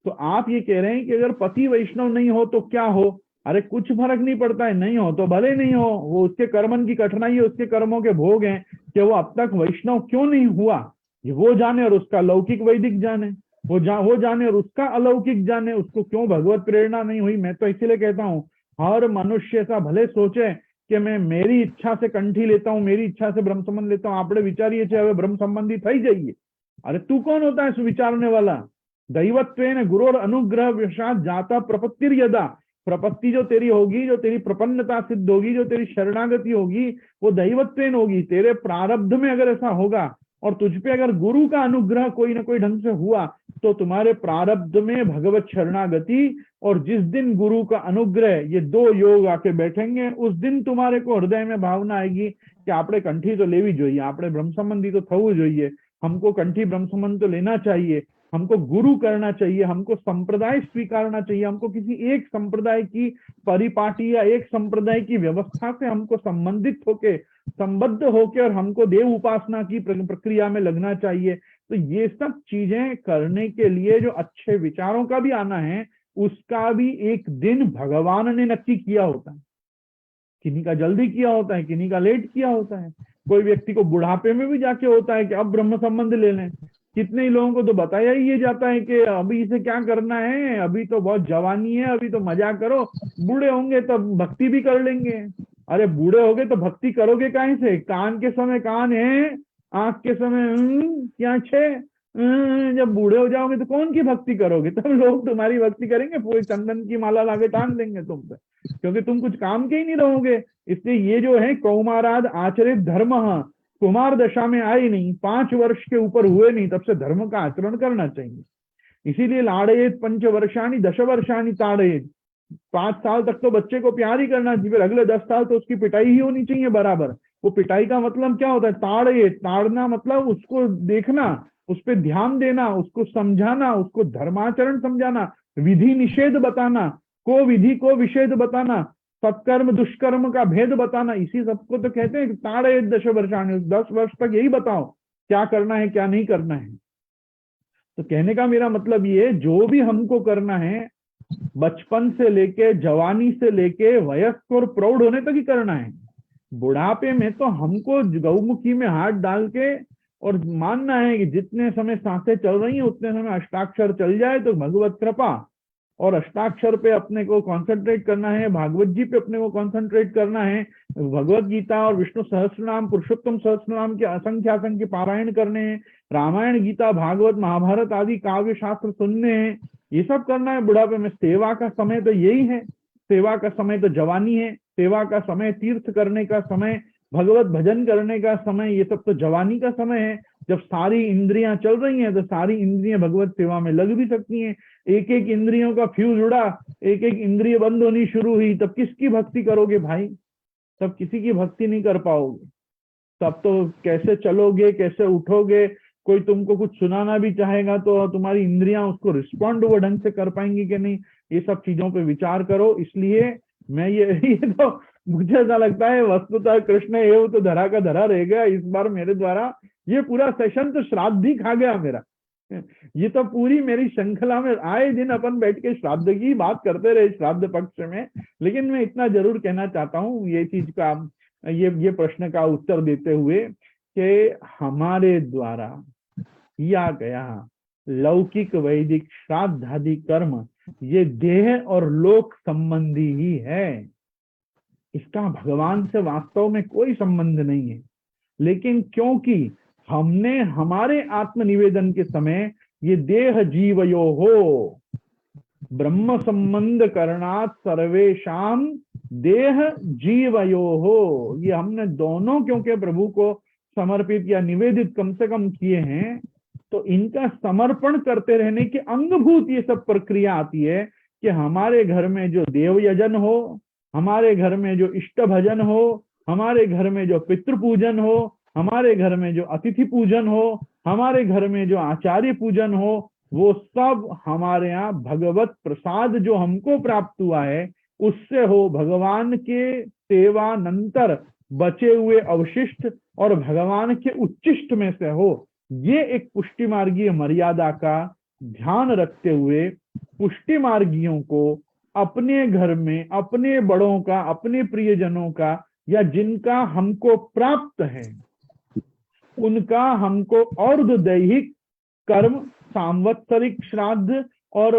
Speaker 1: तो आप ये कह रहे हैं कि अगर पति वैष्णव नहीं हो तो क्या हो? अरे कुछ फर्क नहीं पड़ता है, नहीं हो तो भले नहीं हो, वो उसके कर्मन की कठिनाई है, उसके कर्मों के भोग हैं कि वो अब तक वैष्णव क्यों नहीं हुआ, ये वो जाने और उसका लौकिक वैदिक जाने, वो जाने और उसका अलौकिक जाने, उसको क्यों भगवत प्रेरणा नहीं हुई। मैं तो इसीलिए कहता हूँ हर मनुष्य ऐसा भले सोचे कि मैं मेरी इच्छा से कंठी लेता हूँ, मेरी इच्छा से ब्रह्म संबंध लेता हूँ, आपने विचारिए चाहे ब्रह्म संबंधी थई जाइए। अरे तू कौन होता है सुविचारने वाला? दैवत्वेन गुरोर अनुग्रह विषाद जाता प्रपत्तिर यदा, प्रपत्ति जो तेरी होगी, जो तेरी प्रपन्नता सिद्ध होगी, जो तेरी शरणागति होगी, वो दैवत्वेन होगी। तेरे प्रारब्ध में अगर ऐसा होगा और तुझ पे अगर गुरु का अनुग्रह कोई ना कोई ढंग से हुआ तो तुम्हारे प्रारब्ध में भगवत शरणागति, और जिस दिन गुरु का अनुग्रह, ये दो योग आके बैठेंगे, उस दिन तुम्हारे को हृदय में भावना आएगी कि आपने कंठी तो लेवी जोइए, आपने ब्रह्म संबंधी तो थवू जोइए, हमको कंठी ब्रह्म संबंध तो लेना चाहिए, हमको गुरु करना चाहिए, हमको संप्रदाय स्वीकारना चाहिए, हमको किसी एक संप्रदाय की परिपाटी या एक संप्रदाय की व्यवस्था से हमको संबंधित होके, संबद्ध होके, और हमको देव उपासना की प्रक्रिया में लगना चाहिए। तो ये सब चीजें करने के लिए जो अच्छे विचारों का भी आना है, उसका भी एक दिन भगवान ने नक्की किया होता है। किन्हीं का जल्दी किया होता है, किन्हीं का लेट किया होता है। कोई व्यक्ति को बुढ़ापे में भी जाके होता है कि अब ब्रह्म संबंध ले लें। कितने ही लोगों को तो बताया ही ये जाता है कि अभी इसे क्या करना है, अभी तो बहुत जवानी है, अभी तो मजा करो, बूढ़े होंगे तब भक्ति भी कर लेंगे। अरे बूढ़े होगे तो भक्ति करोगे कहीं से? कान के समय कान है, आंख के समय क्या छे, जब बूढ़े हो जाओगे तो कौन की भक्ति करोगे? तब लोग तुम्हारी भक्ति करेंगे, पूरे चंदन की माला लाके टांग देंगे तुम पे, क्योंकि तुम कुछ काम के ही नहीं रहोगे। इसलिए ये जो है कौमाराद आचरित धर्म, कुमार दशा में आए नहीं, 5 वर्ष के ऊपर हुए नहीं, तब से धर्म का आचरण करना चाहिए। इसीलिए लाड़ेत 5 वर्षानी 10 वर्षानी ताड़ेत, 5 साल तक तो बच्चे को प्यार ही करना चाहिए, फिर अगले 10 साल तो उसकी पिटाई ही होनी चाहिए बराबर। वो पिटाई का मतलब क्या होता है? ताड़ेत, ताड़ना मतलब उसको देखना, उस पर ध्यान देना, उसको समझाना, उसको धर्माचरण समझाना, विधि निषेध बताना, को विधि को विषेध बताना, सत्कर्म दुष्कर्म का भेद बताना। इसी सबको तो कहते हैं ताड़े 10 वर्षानी, 10 वर्ष तक यही बताओ क्या करना है क्या नहीं करना है। तो कहने का मेरा मतलब ये, जो भी हमको करना है बचपन से लेके, जवानी से लेके, वयस्क और प्रौढ़ होने तक ही करना है। बुढ़ापे में तो हमको गौमुखी में हाथ डाल के और मानना है कि जितने समय सांसें चल रही हैं उतने समय अष्टाक्षर चल जाए तो भगवत कृपा, और अष्टाक्षर पे अपने को कंसंट्रेट करना है, भागवत जी पे अपने को कंसंट्रेट करना है, भगवत गीता और विष्णु सहस्त्रनाम, पुरुषोत्तम सहस्त्रनाम के असंख्य पारायण करने हैं, रामायण गीता भागवत महाभारत आदि काव्य शास्त्र सुनने हैं, ये सब करना है बुढ़ापे में। सेवा का समय तो यही है, सेवा का समय तो जवानी है, सेवा का समय तीर्थ करने का समय, भगवत भजन करने का समय, ये सब तो जवानी का समय है। जब सारी इंद्रियां चल रही हैं तो सारी इंद्रियां भगवत सेवा में लग भी सकती हैं। एक एक इंद्रियों का फ्यूज उड़ा, एक एक इंद्रिय बंद होनी शुरू हुई, तब किसकी भक्ति करोगे भाई? तब किसी की भक्ति नहीं कर पाओगे। तब तो कैसे चलोगे, कैसे उठोगे? कोई तुमको कुछ सुनाना भी चाहेगा तो तुम्हारी इंद्रियां उसको रिस्पॉन्ड वो ढंग से कर पाएंगी कि नहीं? ये सब चीजों पे विचार करो। इसलिए मैं ये तो मुझे ऐसा लगता है वस्तुतः कृष्ण एवं तो धरा का धरा रह गया इस बार मेरे द्वारा। ये पूरा सेशन तो श्राद्ध ही खा गया मेरा। ये तो पूरी मेरी श्रृंखला में आए दिन अपन बैठ के श्राद्ध की बात करते रहे श्राद्ध पक्ष में। लेकिन मैं इतना जरूर कहना चाहता हूँ ये चीज का, ये प्रश्न का उत्तर देते हुए कि हमारे द्वारा किया गया लौकिक वैदिक श्राद्ध आदि कर्म ये देह और लोक संबंधी ही है, इसका भगवान से वास्तव में कोई संबंध नहीं है। लेकिन क्योंकि हमने हमारे आत्मनिवेदन के समय ये देह जीवयो हो ब्रह्म संबंध करणात् सर्वेशाम देह जीवयो हो, ये हमने दोनों क्योंकि प्रभु को समर्पित या निवेदित कम से कम किए हैं, तो इनका समर्पण करते रहने के अंगभूत ये सब प्रक्रिया आती है कि हमारे घर में जो देव यजन हो, हमारे घर में जो इष्ट भजन हो, हमारे घर में जो पितृ पूजन हो, हमारे घर में जो अतिथि पूजन हो, हमारे घर में जो आचार्य पूजन हो, वो सब हमारे यहाँ भगवत प्रसाद जो हमको प्राप्त हुआ है उससे हो, भगवान के सेवानंतर बचे हुए अवशिष्ट और भगवान के उच्चिष्ट में से हो। ये एक पुष्टि मार्गीय मर्यादा का ध्यान रखते हुए पुष्टि मार्गियों को अपने घर में अपने बड़ों का, अपने प्रियजनों का, या जिनका हमको प्राप्त है उनका हमको और दैहिक कर्म, सांवत्सरिक श्राद्ध और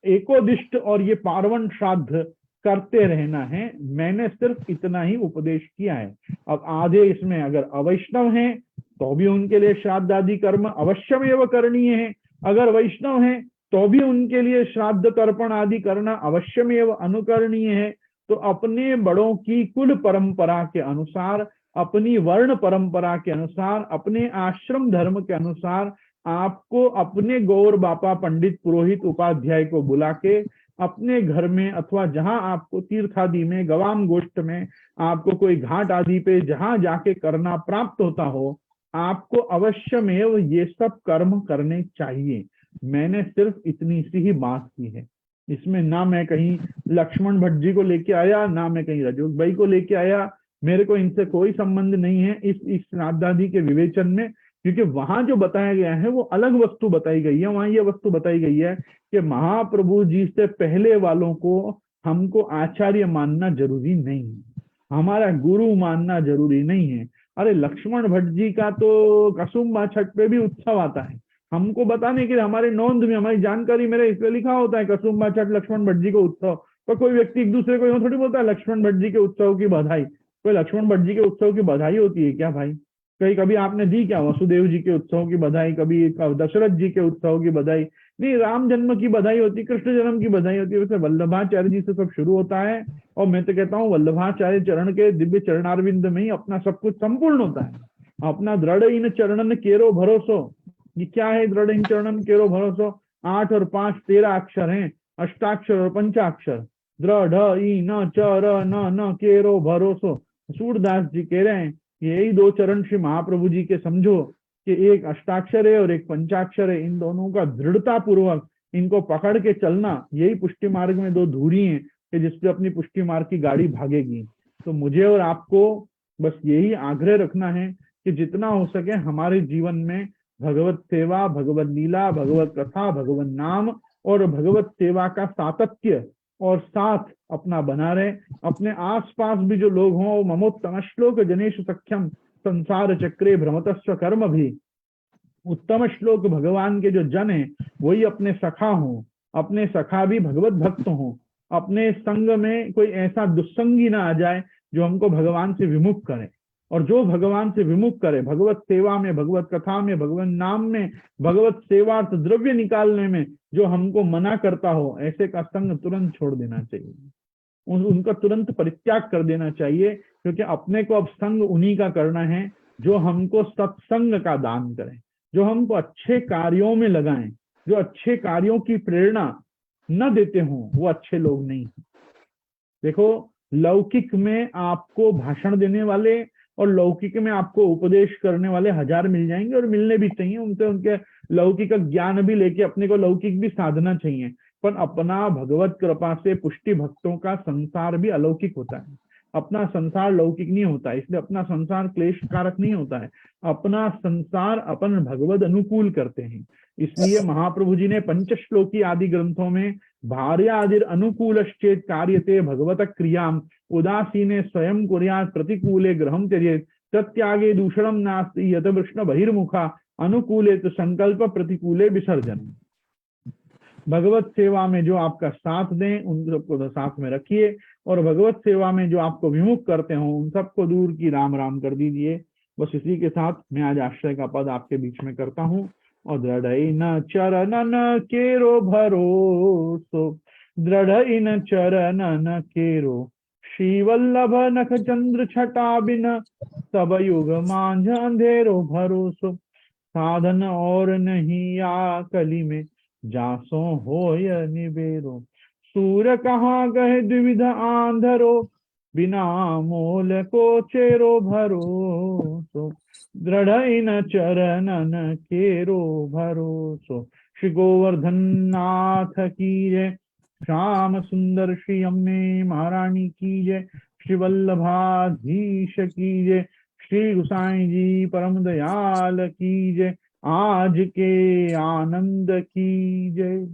Speaker 1: एकोदिष्ट और ये पार्वण श्राद्ध करते रहना है। मैंने सिर्फ इतना ही उपदेश किया है। अब आधे इसमें अगर अवैष्णव हैं तो भी उनके लिए श्राद्ध आदि कर्म अवश्यमेव करणीय है, अगर वैष्णव हैं तो भी उनके लिए श्राद्ध तर्पण आदि करना अवश्यमेव अनुकरणीय है। तो अपने बड़ों की कुल परंपरा के अनुसार, अपनी वर्ण परंपरा के अनुसार, अपने आश्रम धर्म के अनुसार आपको अपने गौर बापा पंडित पुरोहित उपाध्याय को बुला के अपने घर में अथवा जहां आपको तीर्थ आदि में, गवाम गोष्ठ में, आपको कोई घाट आदि पे जहां जाके करना प्राप्त होता हो, आपको अवश्यमेव ये सब कर्म करने चाहिए। मैंने सिर्फ इतनी सी ही बात की है। इसमें ना मैं कहीं लक्ष्मण भट्ट जी को लेके आया, ना मैं कहीं रजोग भाई को लेके आया। मेरे को इनसे कोई संबंध नहीं है इस श्राद्धादि के विवेचन में, क्योंकि वहां जो बताया गया है वो अलग वस्तु बताई गई है। वहां ये वस्तु बताई गई है कि महाप्रभु जी से पहले वालों को हमको आचार्य मानना जरूरी नहीं है, हमारा गुरु मानना जरूरी नहीं है। अरे लक्ष्मण भट्ट जी का तो कसुम्बा छठ पे भी उत्सव आता है, हमको बताने के लिए हमारे नोंद में, हमारी जानकारी में इसलिए लिखा होता है कसुम्बा छठ लक्ष्मण भट्ट जी को उत्सव। तो कोई व्यक्ति एक दूसरे को यूं थोड़ी बोलता है लक्ष्मण भट्ट जी के उत्सव की बधाई। कोई लक्ष्मण भट्ट जी के उत्सव की बधाई होती है क्या भाई? कहीं कभी आपने दी क्या वसुदेव जी के उत्सव की बधाई, कभी दशरथ जी के उत्सव की बधाई? नहीं, राम जन्म की बधाई होती, कृष्ण जन्म की बधाई होती है। वैसे वल्लभाचार्य जी से सब शुरू होता है, और मैं तो कहता हूँ वल्लभाचार्य चरण के दिव्य चरणारविंद में ही अपना सब कुछ संपूर्ण होता है। अपना दृढ़ इन चरणन केरो भरोसो, ये क्या है दृढ़ इन चरणन केरो भरोसो? 8 और 5 13 अक्षर हैं, अष्टाक्षर और पंचाक्षर। दृढ़ इन चरण न केरो भरोसो। सूरदास जी कह रहे हैं यही 2 चरण श्री महाप्रभु जी के समझो कि एक अष्टाक्षर है और एक पंचाक्षर है। इन दोनों का दृढ़ता पूर्वक इनको पकड़ के चलना, यही पुष्टि मार्ग में 2 धुरी हैं कि जिसपे अपनी पुष्टि मार्ग की गाड़ी भागेगी। तो मुझे और आपको बस यही आग्रह रखना है कि जितना हो सके हमारे जीवन में भगवत सेवा, भगवत लीला, भगवत कथा, भगवत नाम और भगवत सेवा का सातत्य और साथ अपना बना रहे। अपने आसपास भी जो लोग हों, ममोत्तम श्लोक जनेश सख्यम संसार चक्रे भ्रमतस्व कर्म भी, उत्तम श्लोक भगवान के जो जन हैं वही अपने सखा हों, अपने सखा भी भगवत भक्त हों। अपने संग में कोई ऐसा दुस्संगी ना आ जाए जो हमको भगवान से विमुख करे, और जो भगवान से विमुख करे, भगवत सेवा में, भगवत कथा में, भगवत नाम में, भगवत सेवार्थ द्रव्य निकालने में जो हमको मना करता हो, ऐसे का संग तुरंत छोड़ देना चाहिए, उनका तुरंत परित्याग कर देना चाहिए। क्योंकि अपने को अब संग उन्हीं का करना है जो हमको सत्संग का दान करें, जो हमको अच्छे कार्यों में लगाएं। जो अच्छे कार्यों की प्रेरणा न देते हों वो अच्छे लोग नहीं। देखो, लौकिक में आपको भाषण देने वाले और लौकिक में आपको उपदेश करने वाले 1000 मिल जाएंगे, और मिलने भी चाहिए। उनसे उनके लौकिक ज्ञान भी लेके अपने को लौकिक भी साधना चाहिए। पर अपना भगवत कृपा से पुष्टि भक्तों का संसार भी अलौकिक होता है, अपना संसार लौकिक नहीं होता है। इसलिए अपना संसार क्लेश कारक नहीं होता है, अपना संसार अपन भगवत अनुकूल करते हैं। इसलिए महाप्रभु जी ने पंचश्लोकी आदि ग्रंथों में भार्यादिर अनुकूलश्चेत कार्यते भगवत क्रियाम उदासीने स्वयं कुर्यात् प्रतिकूले ग्रहम त्यजेत तत्यागे दूषणम नास्ति यत वृष्ण बहिर्मुखा अनुकूले तो संकल्प प्रतिकूले विसर्जन। भगवत सेवा में जो आपका साथ दें उन सबको तो साथ में रखिए, और भगवत सेवा में जो आपको विमुख करते हो उन सबको दूर की राम राम कर दीजिए। बस इसी के साथ मैं आज आश्रय का पद आपके बीच में करता हूँ। और दृढ़ न चरणन केरो भरोसो, दृढ़ इन चरणन केरो श्री वल्लभ नख चंद्र छटा बिन सब युग मांझ अंधेरो भरोसो। साधन और नहीं या कली में, जासो हो या निबेरो। सूर्य कहाँ गए द्विविध आंधरो, बिना मोल को चेरो भरोसो। दृढ़ इन चरणन केरो भरोसो। श्री गोवर्धन नाथ की जय, श्याम सुंदर श्री अम्मे महारानी की जय, श्री वल्लभाधीश की जय, श्री गुसाई जी परम दयाल की जय, आज के आनंद की जय।